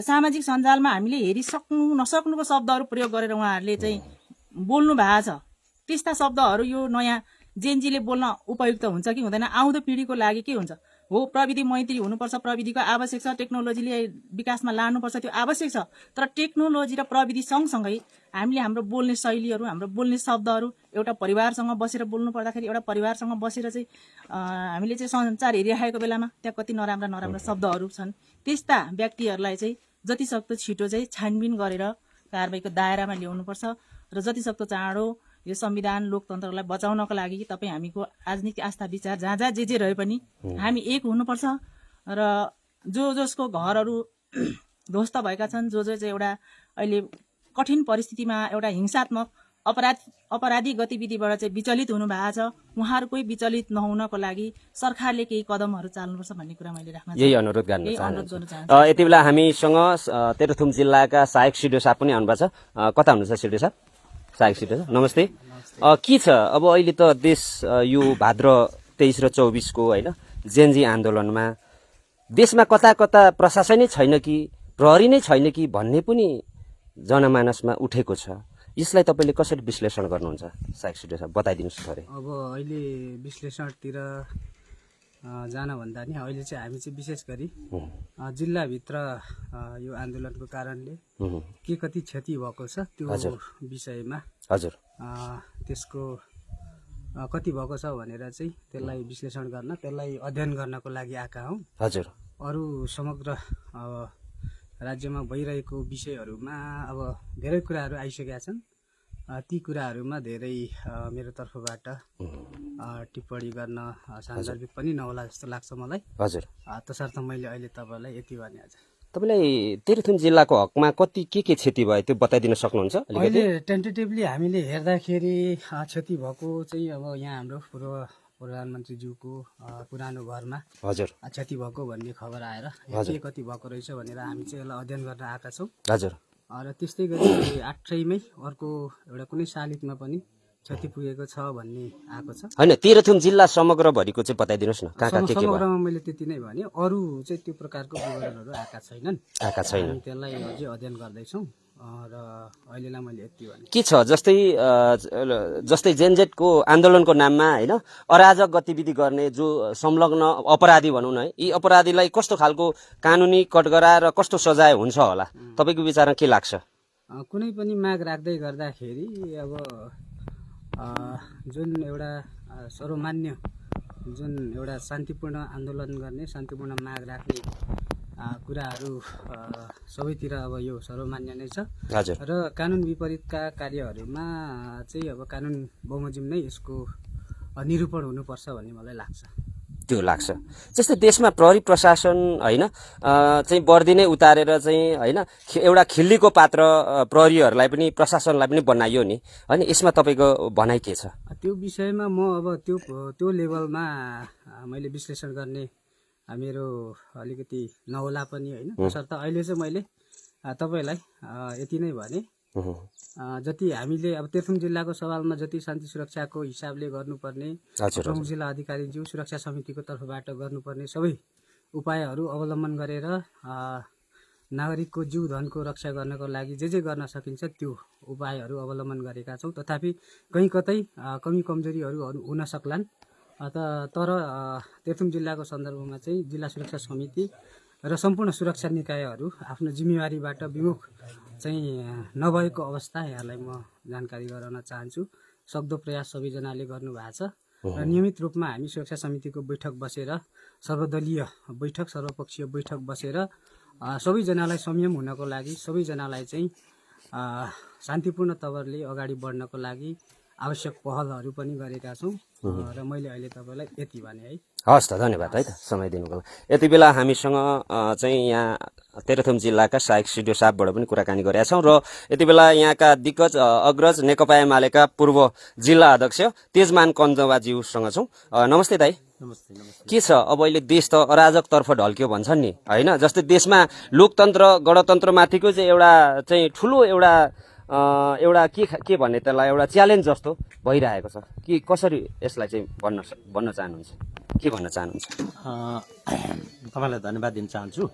सामाजिक सञ्जालमा हामीले हेरिसक्नु नसक्नुको शब्दहरू प्रयोग गरेर उहाँहरूले चाहिँ बोल्नु भएको छ। त्यस्ता शब्दहरू यो नयाँ जेएनजीले बोल्न उपयुक्त हुन्छ कि हुँदैन, आउँदो पिँढीको लागि के हुन्छ? हो, प्रविधि मैत्री हुनुपर्छ, प्रविधिको आवश्यक छ, टेक्नोलोजीले विकासमा लानुपर्छ, त्यो आवश्यक छ। तर टेक्नोलोजी र प्रविधि सँगसँगै हामीले हाम्रो बोल्ने शैलीहरू, हाम्रो बोल्ने शब्दहरू, एउटा परिवारसँग बसेर बोल्नु पर्दाखेरि एउटा परिवारसँग बसेर चाहिँ हामीले चाहिँ सञ्चार हेरिरहेको बेलामा त्यहाँ कति नराम्रा शब्दहरू छन्। त्यस्ता व्यक्तिहरूलाई चाहिँ जतिसक्दो छिटो चाहिँ छानबिन गरेर कारबाहीको दायरामा ल्याउनुपर्छ र जतिसक्दो चाँडो यो संविधान लोकतन्त्रलाई बचाउनको लागि तपाईँ हामीको राजनीतिक आस्था विचार जहाँ जहाँ जे रहे पनि हामी एक हुनुपर्छ। र जसको घरहरू ध्वस्त भएका छन्, जो चाहिँ एउटा अहिले कठिन परिस्थितिमा एउटा हिंसात्मक अपराधिक गतिविधिबाट चाहिँ विचलित हुनु भएको छ, उहाँहरू कोही विचलित नहुनको लागि सरकारले केही कदमहरू चाल्नुपर्छ भन्ने कुरा मैले राख्न यही अनुरोध गर्न चाहन्छु। यति बेला हामीसँग तेह्रथुम जिल्लाका सहायक सिडिओ साहब पनि आउनुभएको छ। कता हुनुहुन्छ सिडिओ साहब? सहायक सिडिओ साहब नमस्ते। के छ अब अहिले त देश यो भाद्र 23 र 24 को होइन जेएनजी आन्दोलनमा देशमा कता कता प्रशासनै छैन कि प्रहरी नै छैन कि भन्ने पनि जनमानसमा उठेको छ। यसलाई तपाईँले कसरी विश्लेषण गर्नुहुन्छ सहायक सिडिओ साहब? बताइदिनुहोस् थोरै। अब अहिले विश्लेषणतिर जानभन्दा नि अहिले चाहिँ हामी चाहिँ विशेष गरी जिल्लाभित्र यो आन्दोलनको कारणले के कति क्षति भएको छ त्यो विषयमा हजुर त्यसको कति भएको छ भनेर चाहिँ त्यसलाई विश्लेषण गर्न, त्यसलाई अध्ययन गर्नको लागि आएका हौँ। हजुर अरू समग्र राज्यमा भइरहेको विषयहरूमा अब धेरै कुराहरू आइसकेका छन्। ती कुराहरूमा धेरै मेरो तर्फबाट टिप्पणी गर्न सान्दर्भिक पनि नहोला जस्तो लाग्छ मलाई। हजुर तसर्थ मैले अहिले तपाईँलाई यति भने आज तपाईँलाई तेह्रथुम जिल्लाको हकमा कति के क्षति भयो त्यो बताइदिन सक्नुहुन्छ? अहिले टेन्टेटिभली हामीले हेर्दाखेरि क्षति भएको चाहिँ अब यहाँ हाम्रो प्रधानमन्त्रीज्यूको पुरानो घरमा हजुर क्षति भएको भन्ने खबर आएर के कति भएको रहेछ भनेर हामी चाहिँ यसलाई अध्ययन गर्न आएका छौँ। हजुर र त्यस्तै गरी 8मै अर्को एउटा कुनै शालिगमा पनि क्षति पुगेको छ भन्ने आएको छ। होइन, तेह्रथुम जिल्ला समग्रभरिको चाहिँ बताइदिनुहोस् न कहाँ कहाँ के भयो? समग्रमा मैले त्यति नै भने, अरू चाहिँ त्यो प्रकारको विवरणहरू आएका छैनन्। हामी त्यसलाई अझै अध्ययन गर्दैछौँ र अहिलेलाई मैले यति भने। के छ जस्तै जेनजेटको आन्दोलनको नाममा होइन अराजक गतिविधि गर्ने जो संलग्न अपराधी भनौँ न है, यी अपराधीलाई कस्तो खालको कानुनी कटघरा र कस्तो सजाय हुन्छ होला तपाईँको विचारमा के लाग्छ? कुनै पनि माग राख्दै गर्दाखेरि अब जुन एउटा सर्वमान्य जुन एउटा शान्तिपूर्ण आन्दोलन गर्ने, शान्तिपूर्ण माग राख्ने कुराहरू सबैतिर अब यो सर्वमान्य नै छ। र कानुन विपरीतका कार्यहरूमा चाहिँ अब कानुन बमोजिम नै यसको निरूपण हुनुपर्छ भन्ने मलाई लाग्छ। त्यो लाग्छ जस्तै देशमा प्रहरी प्रशासन होइन चाहिँ वर्दी नै उतारेर चाहिँ होइन एउटा खिल्लीको पात्र प्रहरीहरूलाई पनि प्रशासनलाई पनि बनाइयो नि होइन, यसमा तपाईँको भनाइ के छ? त्यो विषयमा म अब त्यो लेभलमा मैले विश्लेषण गर्ने मेरो अलिकति नहोला पनि होइन। तसर्थ अहिले चाहिँ मैले तपाईँलाई यति नै भने, जति हामीले अब तेह्रथुम जिल्लाको सवालमा जति शान्ति सुरक्षाको हिसाबले गर्नुपर्ने, प्रमुख जिल्ला अधिकारीज्यू सुरक्षा समितिको तर्फबाट गर्नुपर्ने सबै उपायहरू अवलम्बन गरेर नागरिकको जीव धनको रक्षा गर्नको लागि जे गर्न सकिन्छ त्यो उपायहरू अवलम्बन गरेका छौँ। तथापि कहीँ कतै कमी कमजोरीहरू हुन सक्लान्। तर तेह्रथुम जिल्लाको सन्दर्भमा चाहिँ जिल्ला सुरक्षा समिति र सम्पूर्ण सुरक्षा निकायहरू आफ्नो जिम्मेवारीबाट विमुख चाहिँ नभएको अवस्था यहाँलाई म जानकारी गराउन चाहन्छु। सक्दो प्रयास सबैजनाले गर्नुभएको छ र नियमित रूपमा हामी सुरक्षा समितिको बैठक बसेर सर्वदलीय बैठक सर्वपक्षीय बैठक बसेर सबैजनालाई संयम हुनको लागि सबैजनालाई चाहिँ शान्तिपूर्ण तवरले अगाडि बढ्नको लागि आवश्यक पहलहरू पनि गरेका छौँ र मैले अहिले तपाईँलाई यति भने है। हस् त, धन्यवाद है त समय दिनुको लागि। यति बेला हामीसँग चाहिँ यहाँ तेह्रथुम जिल्लाका सहायक सिडिओ साहबबाट पनि कुराकानी गरेका छौँ र यति बेला यहाँका दिग्गज अग्रज नेकपा एमालेका पूर्व जिल्ला अध्यक्ष तेजमान कञ्जवाज्यूसँग छौँ। नमस्ते दाइ। नमस्ते। के छ अब अहिले देश त अराजकतर्फ ढल्क्यो भन्छन् नि होइन? जस्तै देशमा लोकतन्त्र गणतन्त्रमाथिको चाहिँ एउटा चाहिँ ठुलो एउटा के भन्ने त्यसलाई एउटा च्यालेन्ज जस्तो भइरहेको छ कि कसरी यसलाई चाहिँ भन्न चाहनुहुन्छ, के भन्न चाहनुहुन्छ? तपाईँलाई धन्यवाद दिन चाहन्छु।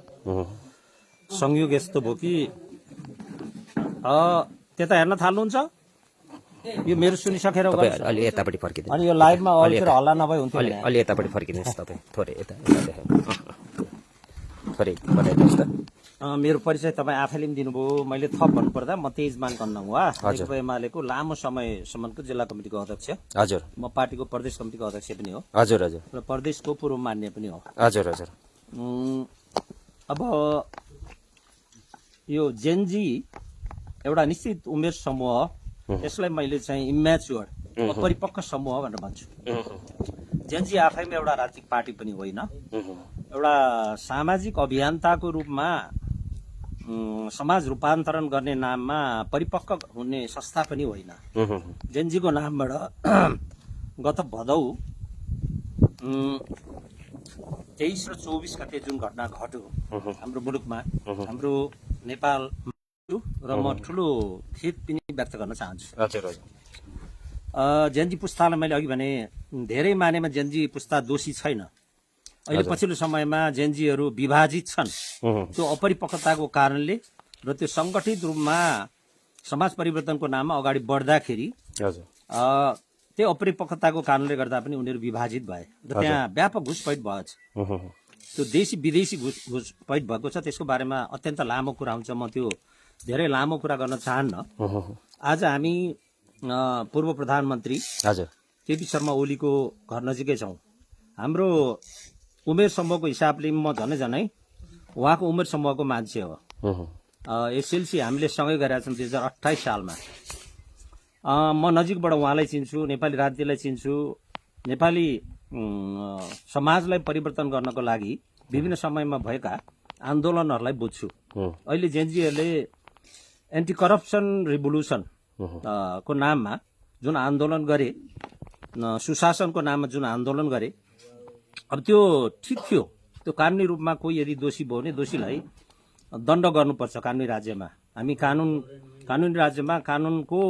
संयोग यस्तो भयो कि त्यता हेर्न थाल्नुहुन्छ, यो मेरो सुनिसकेर अलि यतापट्टि फर्किदिनु अनि यो लाइभमा अलिकति हल्ला नभए हुन्थ्यो। अलि यतापट्टि फर्किनुहोस् तपाईँ, थोरै यता थोरै फर्काइदिनुहोस् त। मेरो परिचय तपाईँ आफैले पनि दिनुभयो। मैले थप भन्नुपर्दा म तेजमान कन्नवा, नेकपा एमालेको लामो समयसम्मको जिल्ला कमिटीको अध्यक्ष। हजुर। म पार्टीको प्रदेश कमिटीको अध्यक्ष पनि हो। हजुर हजुर। र प्रदेशको पूर्व मान्य पनि हो। हजुर हजुर। अब यो जेनजी एउटा निश्चित उमेर समूह, यसलाई मैले चाहिँ इम्याच्योर अपरिपक्व समूह भनेर भन्छु। जेनजी आफैमा एउटा राजनीतिक पार्टी पनि होइन, एउटा सामाजिक अभियन्ताको रूपमा समाज रूपान्तरण गर्ने नाममा परिपक्व हुने संस्था पनि होइन। जेनजीको नामबाट गत भदौ 23 र 24 गते जुन घटना घट्यो हाम्रो मुलुकमा, हाम्रो नेपाल, र म ठुलो खेद पनि व्यक्त गर्न चाहन्छु। हजुर हजुर। जेनजी पुस्तालाई मैले अघि भने धेरै मानेमा जेनजी पुस्ता दोषी छैन। अहिले पछिल्लो समयमा जेनजीहरू विभाजित छन्। त्यो अपरिपक्वताको कारणले र त्यो सङ्गठित रूपमा समाज परिवर्तनको नाममा अगाडि बढ्दाखेरि त्यो अपरिपक्वताको कारणले गर्दा पनि उनीहरू विभाजित भए र त्यहाँ व्यापक घुसपैठ भएछ। त्यो देशी विदेशी घुसपैठ भएको छ, त्यसको बारेमा अत्यन्त लामो कुरा हुन्छ, म त्यो धेरै लामो कुरा गर्न चाहन्न। आज हामी पूर्व प्रधानमन्त्री केपी शर्मा ओलीको घर नजिकै छौँ। हाम्रो उमेर समूहको हिसाबले म झनै उहाँको उमेर समूहको मान्छे हो। एसएलसी हामीले सँगै गरेका छौँ 2028 सालमा। म नजिकबाट उहाँलाई चिन्छु, नेपाली राज्यलाई चिन्छु, नेपाली समाजलाई परिवर्तन गर्नको लागि विभिन्न समयमा भएका आन्दोलनहरूलाई बुझ्छु। अहिले जेनजीहरूले एन्टी करप्सन रिभोल्युसन को नाममा जुन आन्दोलन गरे, सुशासनको नाममा जुन आन्दोलन गरे, अब त्यो ठिक थियो। त्यो कानुनी रूपमा कोही यदि दोषी भयो भने दोषीलाई दण्ड गर्नुपर्छ कानुनी राज्यमा। हामी कानुनी राज्यमा कानुनको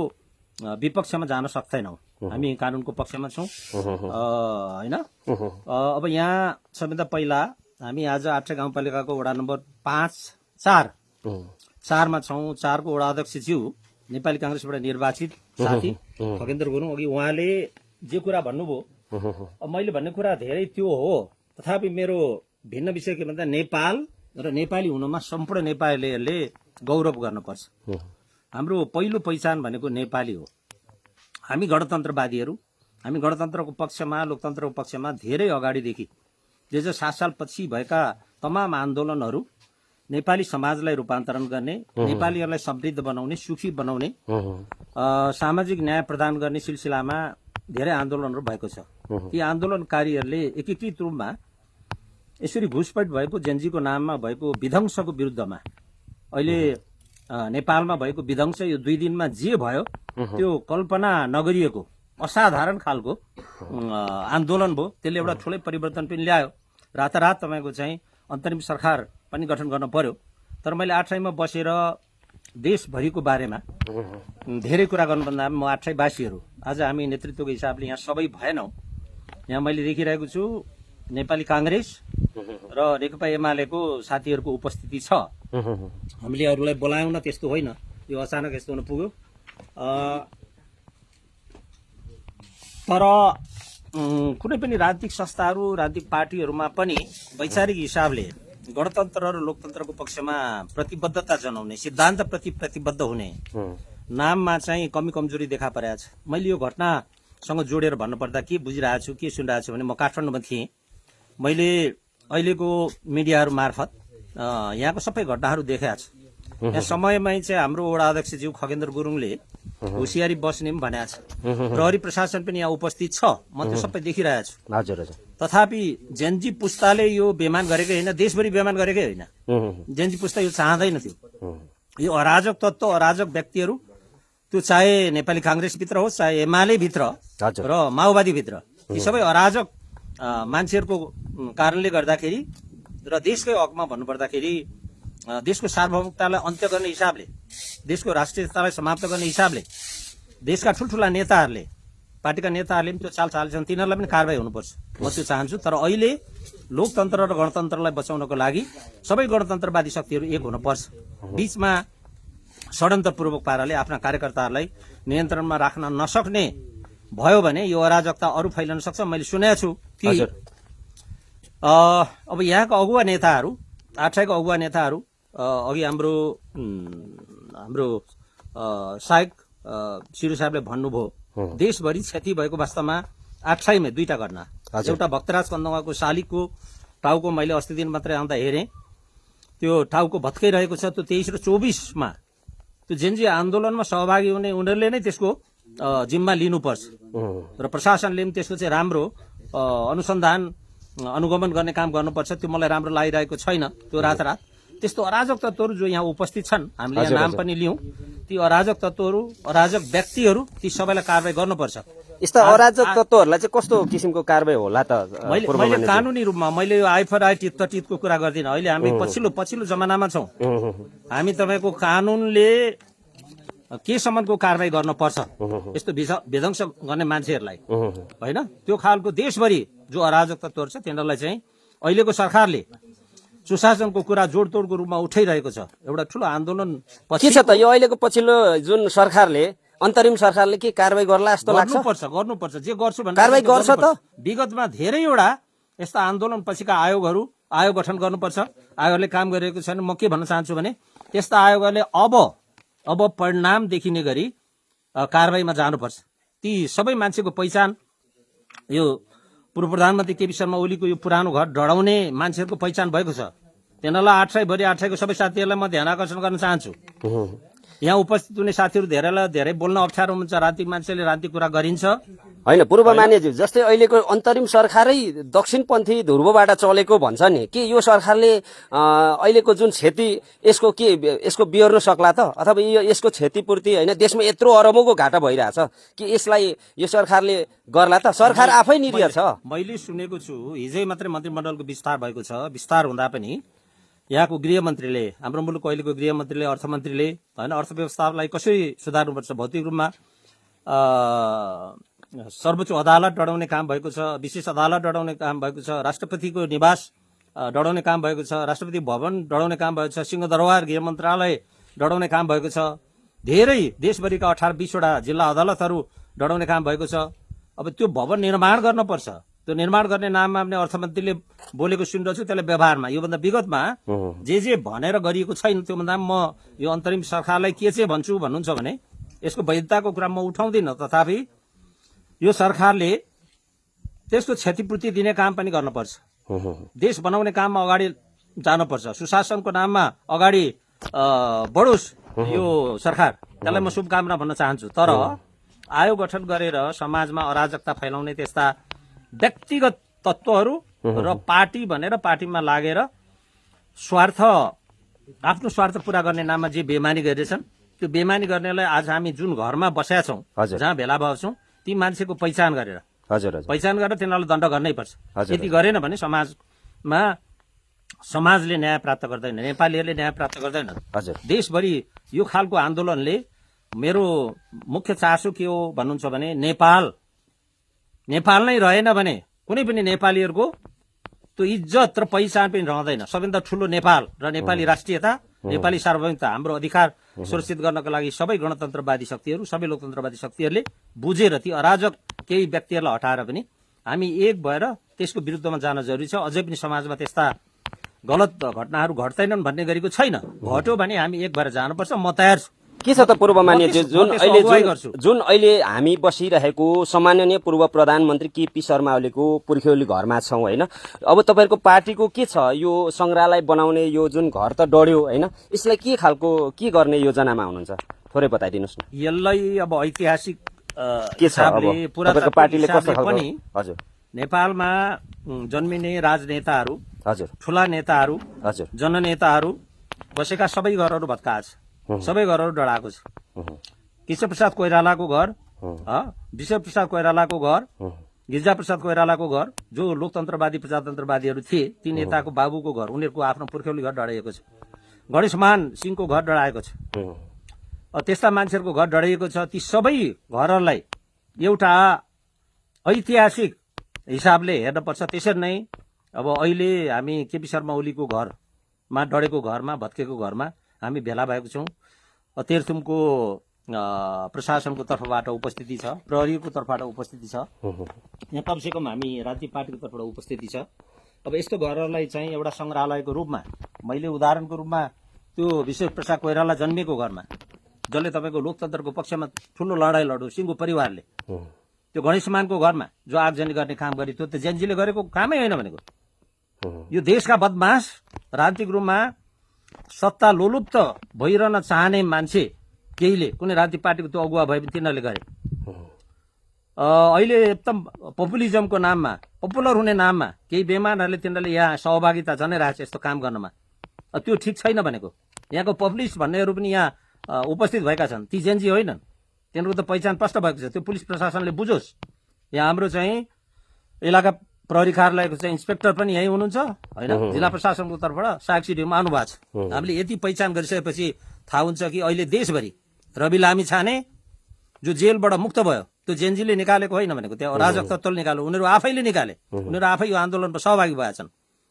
विपक्षमा जान सक्दैनौँ, हामी कानुनको पक्षमा छौँ होइन। अब यहाँ सबैभन्दा पहिला हामी आज आठै गाउँपालिकाको वडा नम्बर 4मा छौँ। 4 को वडा अध्यक्षज्यू नेपाली काङ्ग्रेसबाट निर्वाचित साथी खगेन्द्र गुरुङ, अघि उहाँले जे कुरा भन्नुभयो, अब मैले भन्ने कुरा धेरै त्यो हो, तथापि मेरो भिन्न विषय के भन्दा नेपाल र नेपाली हुनुमा सम्पूर्ण नेपालीहरूले गौरव गर्नुपर्छ। हाम्रो पहिलो पहिचान भनेको नेपाली हो। हामी गणतन्त्रवादीहरू, हामी गणतन्त्रको पक्षमा, लोकतन्त्रको पक्षमा धेरै अगाडिदेखि 2007 सालपछि भएका तमाम आन्दोलनहरू नेपाली समाजलाई रूपान्तरण गर्ने, नेपालीहरूलाई समृद्ध बनाउने, सुखी बनाउने, सामाजिक न्याय प्रदान गर्ने सिलसिलामा धेरै आन्दोलनहरू भएको छ। ती आन्दोलनकारीहरूले एकीकृत रूपमा यसरी घुसपैठ भएको जेनजीको नाममा भएको विध्वंसको विरुद्धमा, अहिले नेपालमा भएको विध्वंस यो 2 दिनमा जे भयो त्यो कल्पना नगरिएको असाधारण खालको आन्दोलन भयो। त्यसले एउटा ठुलै परिवर्तन पनि ल्यायो। रातारात तपाईँको चाहिँ अन्तरिम सरकार पनि गठन गर्न पर्यो। तर मैले आठैमा बसेर देशभरिको बारेमा धेरै कुरा गर्नुभन्दा म आठैवासीहरू आज हामी नेतृत्वको हिसाबले यहाँ सबै भएनौँ। यहाँ मैले देखिरहेको छु नेपाली काङ्ग्रेस र नेकपा एमालेको साथीहरूको उपस्थिति छ। हामीले अरूलाई बोलायौँ न, त्यस्तो होइन, यो अचानक यस्तो हुन पुग्यो। तर कुनै पनि राजनीतिक संस्थाहरू, राजनीतिक पार्टीहरूमा पनि वैचारिक हिसाबले गणतन्त्र र लोकतन्त्रको पक्षमा प्रतिबद्धता जनाउने, सिद्धान्तप्रति प्रतिबद्ध हुने नाममा चाहिँ कमी कमजोरी देखा परेको छ। मैले यो घटनासँग जोडेर भन्नुपर्दा के बुझिरहेको छु, के सुनिरहेको छु भने म काठमाडौँमा थिएँ। मैले अहिलेको मिडियाहरू मार्फत यहाँको सबै घटनाहरू देखाएको छु। यहाँ समयमै चाहिँ हाम्रो वडा अध्यक्षज्यू खगेन्द्र गुरुङले होसियारी बस्ने पनि भनेको छ। प्रहरी प्रशासन पनि यहाँ उपस्थित छ, म त्यो सबै देखिरहेको छु। हजुर हजुर। तथापि जेनजी पुस्ताले यो बेमान गरेकै होइन, देशभरि बेमान गरेकै होइन। जेनजी पुस्ता यो चाहँदैन थियो। यो अराजक तत्त्व, अराजक व्यक्तिहरू, त्यो चाहे नेपाली काङ्ग्रेसभित्र होस्, चाहे एमाले भित्र र माओवादी भित्र, यी सबै अराजक मान्छेहरूको कारणले गर्दाखेरि र देशकै हकमा भन्नुपर्दाखेरि देशको सार्वभौमिकतालाई अन्त्य गर्ने हिसाबले, देशको राष्ट्रियतालाई समाप्त गर्ने हिसाबले देशका ठुल्ठुला नेताहरूले, पार्टीका नेताहरूले पनि त्यो चाल चालेछन्, तिनीहरूलाई पनि कारवाही हुनुपर्छ, म त्यो चाहन्छु। तर अहिले लोकतन्त्र र गणतन्त्रलाई बचाउनको लागि सबै गणतन्त्रवादी शक्तिहरू एक हुनुपर्छ। बीचमा षड्यन्त्रपूर्वक पाराले आफ्ना कार्यकर्ताहरूलाई नियन्त्रणमा राख्न नसक्ने भयो भने यो अराजकता अरू फैलन सक्छ। मैले सुनेको छु कि अब यहाँका अगुवा नेताहरू, आठैको अगुवा नेताहरू, अघि हाम्रो सायक सिरु साहबले भन्नुभयो, देशभरि क्षति भएको वास्तवमा आठैमा दुईटा घटना। एउटा भक्तराज कन्दुवाको शालिगको टाउको मैले अस्ति दिन मात्रै आउँदा हेरेँ, त्यो टाउको भत्काइरहेको छ। त्यो 23 र 24मा त्यो जेनजी आन्दोलनमा सहभागी हुने उनीहरूले नै त्यसको जिम्मा लिनुपर्छ र प्रशासनले पनि त्यसको चाहिँ राम्रो अनुसन्धान अनुगमन गर्ने काम गर्नुपर्छ। त्यो मलाई राम्रो लागिरहेको छैन। त्यो रातारात त्यस्तो अराजक तत्त्वहरू जो यहाँ उपस्थित छन्, हामीले यहाँ नाम पनि लियौँ, ती अराजक तत्त्वहरू, अराजक व्यक्तिहरू, ती सबैलाई कारवाही गर्नुपर्छ। यस्ता अराजक तत्त्वहरूलाई चाहिँ कस्तो किसिमको कारवाही होला त? मैले कानुनी रूपमा, मैले यो आई फर आई टिथ त टिथको कुरा गर्दिनँ। अहिले हामी पछिल्लो जमानामा छौँ। हामी तपाईँको कानुनले केसम्मको कारवाही गर्नुपर्छ यस्तो विध्वंस गर्ने मान्छेहरूलाई, होइन? त्यो खालको देशभरि जो अराजक तत्त्वहरू छ तिनीहरूलाई चाहिँ अहिलेको सरकारले सुशासनको कुरा जोडतोडको रूपमा उठाइरहेको छ। एउटा ठुलो आन्दोलन के छ त यो अहिलेको पछिल्लो जुन सरकारले, अन्तरिम सरकारले के कारवाही गर्ला जस्तो लाग्छ? गर्नुपर्छ। जे गर्छु भने कारवाही गर्छ त। विगतमा धेरैवटा यस्ता आन्दोलन पछिका आयोग गठन गर्नुपर्छ। आयोगले काम गरिरहेको छैन। म के भन्न चाहन्छु भने यस्ता आयोगहरूले अब परिणाम देखिने गरी कारवाहीमा जानुपर्छ। ती सबै मान्छेको पहिचान, यो पूर्व प्रधानमन्त्री केपी शर्मा ओलीको यो पुरानो घर डढाउने मान्छेहरूको पहिचान भएको छ। तिनीहरूलाई आठैको सबै साथीहरूलाई म ध्यान आकर्षण गर्न चाहन्छु। यहाँ उपस्थित हुने साथीहरू धेरै बोल्न अप्ठ्यारो हुन्छ। राजनीतिक मान्छेले राजनीतिक कुरा गरिन्छ होइन। पूर्व मान्यज्यू, जस्तै अहिलेको अन्तरिम सरकारै दक्षिणपन्थी ध्रुवबाट चलेको भन्छ नि, के यो सरकारले अहिलेको जुन क्षति यसको बिहोर्न सक्ला त? अथवा यसको क्षतिपूर्ति, होइन, देशमा यत्रो अरबौँको घाटा भइरहेछ कि यसलाई यो सरकारले गर्ला त? सरकार आफै निरीह छ। मैले सुनेको छु हिजै मात्रै मन्त्रीमण्डलको विस्तार भएको छ। विस्तार हुँदा पनि यहाँको गृहमन्त्रीले, हाम्रो मुलुकको अहिलेको गृहमन्त्रीले, अर्थमन्त्रीले, होइन, अर्थव्यवस्थालाई कसरी सुधार्नुपर्छ, भौतिक रूपमा सर्वोच्च अदालत डढाउने काम भएको छ, विशेष अदालत डढाउने काम भएको छ, राष्ट्रपतिको निवास डढाउने काम भएको छ, राष्ट्रपति भवन डढाउने काम भएको छ, सिंहदरबार गृह मन्त्रालय डढाउने काम भएको छ, धेरै देशभरिका 18-20वटा जिल्ला अदालतहरू डढाउने काम भएको छ। अब त्यो भवन निर्माण गर्नुपर्छ। त्यो निर्माण गर्ने नाममा पनि अर्थमन्त्रीले बोलेको सुनिरहेको छु। त्यसलाई व्यवहारमा योभन्दा विगतमा जे भनेर गरिएको छैन। त्योभन्दा म यो अन्तरिम सरकारलाई के चाहिँ भन्छु भन्नुहुन्छ भने यसको वैधताको कुरा म उठाउँदिनँ। तथापि यो सरकारले त्यसको क्षतिपूर्ति दिने काम पनि गर्नुपर्छ। देश बनाउने काममा अगाडि जानुपर्छ। सुशासनको नाममा अगाडि बढोस् यो सरकार, त्यसलाई म शुभकामना भन्न चाहन्छु। तर आयोग गठन गरेर समाजमा अराजकता फैलाउने त्यस्ता व्यक्तिगत तत्त्वहरू र पार्टी भनेर पार्टीमा लागेर आफ्नो स्वार्थ पूरा गर्ने नाममा जे बेमानी गरिरहेछन्, त्यो बेमानी गर्नेलाई आज हामी जुन घरमा बसेका छौँ, जहाँ भेला भएछौँ, ती मान्छेको पहिचान गरेर तिनीहरूलाई दण्ड गर्नै पर्छ। यति गरेन भने समाजले न्याय प्राप्त गर्दैन, नेपालीहरूले न्याय प्राप्त गर्दैनन्। देशभरि यो खालको आन्दोलनले, मेरो मुख्य चासो के हो भन्नुहुन्छ भने नेपाल नै रहेन भने कुनै पनि नेपालीहरूको त्यो इज्जत र पहिचान पनि रहँदैन। सबैभन्दा ठुलो नेपाल र नेपाली राष्ट्रियता, नेपाली सार्वभौमिकता, हाम्रो अधिकार सुरक्षित गर्नको लागि सबै गणतन्त्रवादी शक्तिहरू, सबै लोकतन्त्रवादी शक्तिहरूले बुझेर ती अराजक केही व्यक्तिहरूलाई हटाएर पनि हामी एक भएर त्यसको विरुद्धमा जान जरुरी छ। अझै पनि समाजमा त्यस्ता गलत घटनाहरू घट्दैनन् भन्ने गरेको छैन। घट्यो भने हामी एक भएर जानुपर्छ। म तयार छु। के छ त पूर्वमान्य गर्छु। जुन अहिले हामी बसिरहेको सम्माननीय पूर्व प्रधानमन्त्री केपी शर्मा ओलीको पुर्ख्यौली घरमा छौँ होइन। अब तपाईँहरूको पार्टीको के छ यो संग्रहालय बनाउने यो जुन घर त डढ्यो होइन, यसलाई के खालको के गर्ने योजनामा हुनुहुन्छ थोरै बताइदिनुहोस् न। यसलाई अब ऐतिहासिक के छ अब तपाईँको पार्टीले कस्तो खालको पनि हजुर नेपालमा जन्मिने राजनेताहरू, हजुर ठुला नेताहरू, हजुर जननेताहरू बसेका सबै घरहरू भत्काएको छ, सबै घरहरू डढाएको छ। केशव प्रसाद कोइरालाको घर, विश्व प्रसाद कोइरालाको घर, गिरिजा प्रसाद कोइरालाको घर, जो लोकतन्त्रवादी प्रजातन्त्रवादीहरू थिए ती नेताको बाबुको घर, उनीहरूको आफ्नो पुर्ख्यौली घर डढाइएको छ। गणेशमान सिंहको घर डढाएको छ। त्यस्ता मान्छेहरूको घर डढाइएको छ। ती सबै घरहरूलाई एउटा ऐतिहासिक हिसाबले हेर्नुपर्छ। त्यसरी नै अब अहिले हामी केपी शर्मा ओलीको घरमा डढेको घरमा भत्केको घरमा हामी भेला भएको छौँ। तेह्रथुमको प्रशासनको तर्फबाट उपस्थिति छ, प्रहरीको तर्फबाट उपस्थिति छ, यहाँ कमसे कम हामी राजनीतिक पार्टीको तर्फबाट उपस्थिति छ। अब यस्तो घरहरूलाई चाहिँ एउटा सङ्ग्रहालयको रूपमा, मैले उदाहरणको रूपमा त्यो विश्व प्रसाद कोइराला जन्मिएको घरमा, जसले तपाईँको लोकतन्त्रको पक्षमा ठुलो लडाइँ लड्यो सिंहको परिवारले, त्यो गणेशमानको घरमा जो आगजनी गर्ने काम गरे, त्यो त जेएनजीले गरेको कामै होइन भनेको। यो देशका बदमास राजनीतिक रूपमा सत्ता लोलुप्त भइरहन चाहने मान्छे केहीले, कुनै राजनीतिक पार्टीको त्यो अगुवा भए पनि तिनीहरूले गरे। अहिले एकदम पपुलिजमको नाममा, पपुलर हुने नाममा केही बेमानहरूले तिनीहरूले यहाँ सहभागिता जनाइरहेको छ यस्तो काम गर्नमा। त्यो ठिक छैन भनेको। यहाँको पपुलिस्ट भन्नेहरू पनि यहाँ उपस्थित भएका छन्, ती जेएनजी होइनन्। तिनीहरूको त पहिचान स्पष्ट भएको छ। त्यो पुलिस प्रशासनले बुझोस्। यहाँ हाम्रो चाहिँ इलाका प्रहरी कार्यालयको चाहिँ इन्सपेक्टर पनि यहीँ हुनुहुन्छ होइन, जिल्ला प्रशासनको तर्फबाट साग सिडीमा आउनु भएको छ। हामीले यति पहिचान गरिसकेपछि थाहा हुन्छ कि अहिले देशभरि रवि लामी छाने जो जेलबाट मुक्त भयो, त्यो जेएनजीले निकालेको होइन भनेको, त्यो अराजक तत्त्वले निकाल्यो, उनीहरू आफैले निकाले। उनीहरू आफै यो आन्दोलनमा सहभागी भएछन्।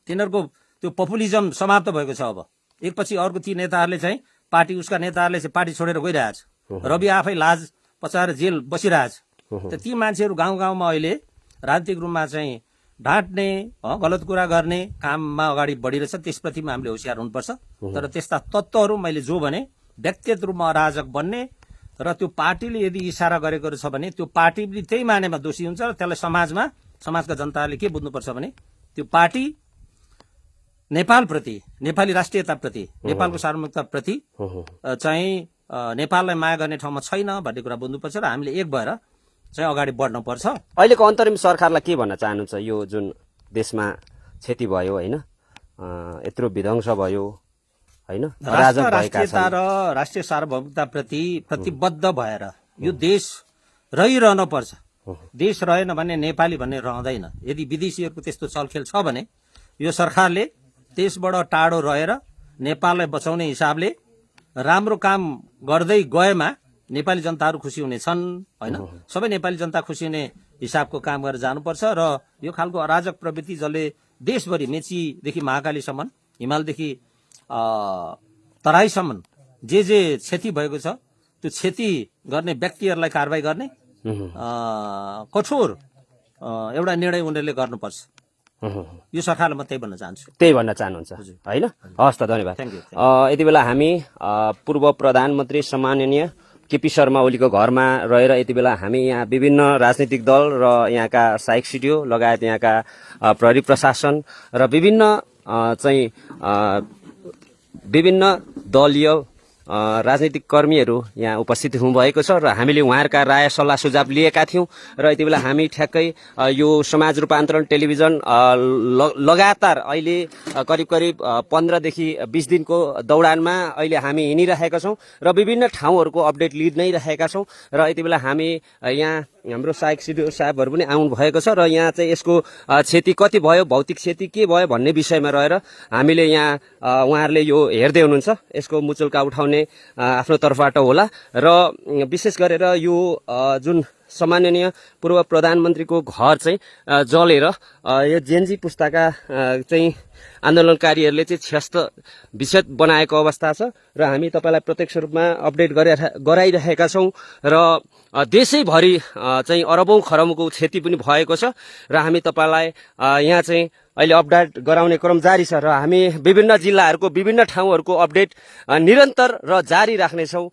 तिनीहरूको त्यो पपुलिजम समाप्त भएको छ। अब एकपछि अर्को ती नेताहरूले चाहिँ पार्टी, उसका नेताहरूले चाहिँ पार्टी छोडेर गइरहेछ। रवि आफै लाज पचाएर जेल बसिरहेछ। त ती मान्छेहरू गाउँ गाउँमा अहिले राजनीतिक रूपमा चाहिँ ढाँट्ने, गलत कुरा गर्ने काममा अगाडि बढिरहेछ। त्यसप्रति हामीले होसियार हुनुपर्छ। तर त्यस्ता तत्त्वहरू मैले जो भने व्यक्तिगत रूपमा अराजक बन्ने र त्यो पार्टीले यदि इसारा गरेको छ भने त्यो पार्टी पनि त्यही मानेमा दोषी हुन्छ। र त्यसलाई समाजका जनताले के बुझ्नुपर्छ भने त्यो पार्टी नेपालप्रति, नेपाली राष्ट्रियताप्रति, नेपालको सार्वभौमिकताप्रति चाहिँ नेपाललाई माया गर्ने ठाउँमा छैन भन्ने कुरा बुझ्नुपर्छ। र हामीले एक भएर चाहिँ अगाडि बढ्नुपर्छ। अहिलेको अन्तरिम सरकारलाई के भन्न चाहनुहुन्छ? यो जुन देशमा क्षति भयो होइन, यत्रो विध्वंस भयो होइन, राष्ट्रियता र राष्ट्रिय सार्वभौमिकताप्रति प्रतिबद्ध भएर यो देश रहिरहन पर्छ। देश रहेन भने नेपाली भन्ने रहँदैन। यदि विदेशीहरूको त्यस्तो चलखेल छ भने यो सरकारले देशबाट टाढो रहेर नेपाललाई बचाउने हिसाबले राम्रो काम गर्दै गएमा नेपाली जनताहरू खुसी हुनेछन् होइन। सबै नेपाली जनता खुसी हुने हिसाबको काम गरेर जानुपर्छ। र यो खालको अराजक प्रवृत्ति जसले देशभरि मेचीदेखि महाकालीसम्म, हिमालदेखि तराईसम्म जे क्षति भएको छ त्यो क्षति गर्ने व्यक्तिहरूलाई कारवाही गर्ने कठोर एउटा निर्णय उनीहरूले गर्नुपर्छ। यो सरकारले म त्यही भन्न चाहन्छु। त्यही भन्न चाहनुहुन्छ होइन? हस् त, धन्यवाद। यति बेला हामी पूर्व प्रधानमन्त्री सम्माननीय केपी शर्मा ओलीको घरमा रहेर यति बेला हामी यहाँ विभिन्न राजनीतिक दल र यहाँका सहायक सिडिओ लगायत यहाँका प्रहरी प्रशासन र विभिन्न चाहिँ विभिन्न दलीय राजनीतिक कर्मीहरू यहाँ उपस्थित हुनुभएको छ र हामीले उहाँहरूका राय सल्लाह सुझाव लिएका थियौँ। र यति बेला हामी ठ्याक्कै यो समाज रूपान्तरण टेलिभिजन लगातार अहिले करिब करिब 15देखि 20 दिनको दौडानमा अहिले हामी हिँडिरहेका छौँ र विभिन्न ठाउँहरूको अपडेट लिइ नै रहेका छौँ। र यति बेला हामी यहाँ हाम्रो सहायक सिडिओ साहबहरू पनि आउनु भएको छ र यहाँ चाहिँ यसको क्षति कति भयो, भौतिक क्षति के भयो भन्ने विषयमा रहेर हामीले यहाँ उहाँहरूले यो हेर्दै हुनुहुन्छ। यसको मुचुल्का उठाउने चाहिँ आफ्नो तर्फबाट होला र विशेष गरेर यो जुन सम्माननीय पूर्व प्रधानमन्त्रीको घर चाहिँ जलेर यो जेनजी पुस्ताका चाहिँ आन्दोलनकारीहरूले चाहिँ क्षस्त विच्छेद बनाएको अवस्था छ र हामी तपाईँलाई प्रत्यक्ष रूपमा अपडेट गराइरहेका छौँ र देशैभरि चाहिँ अरबौं खरबौंको क्षति पनि भएको छ र हामी तपाईँलाई यहाँ चाहिँ अहिले अपडेट गराउने क्रम जारी छ र हामी विभिन्न जिल्लाहरूको विभिन्न ठाउँहरूको अपडेट निरन्तर र जारी राख्नेछौँ।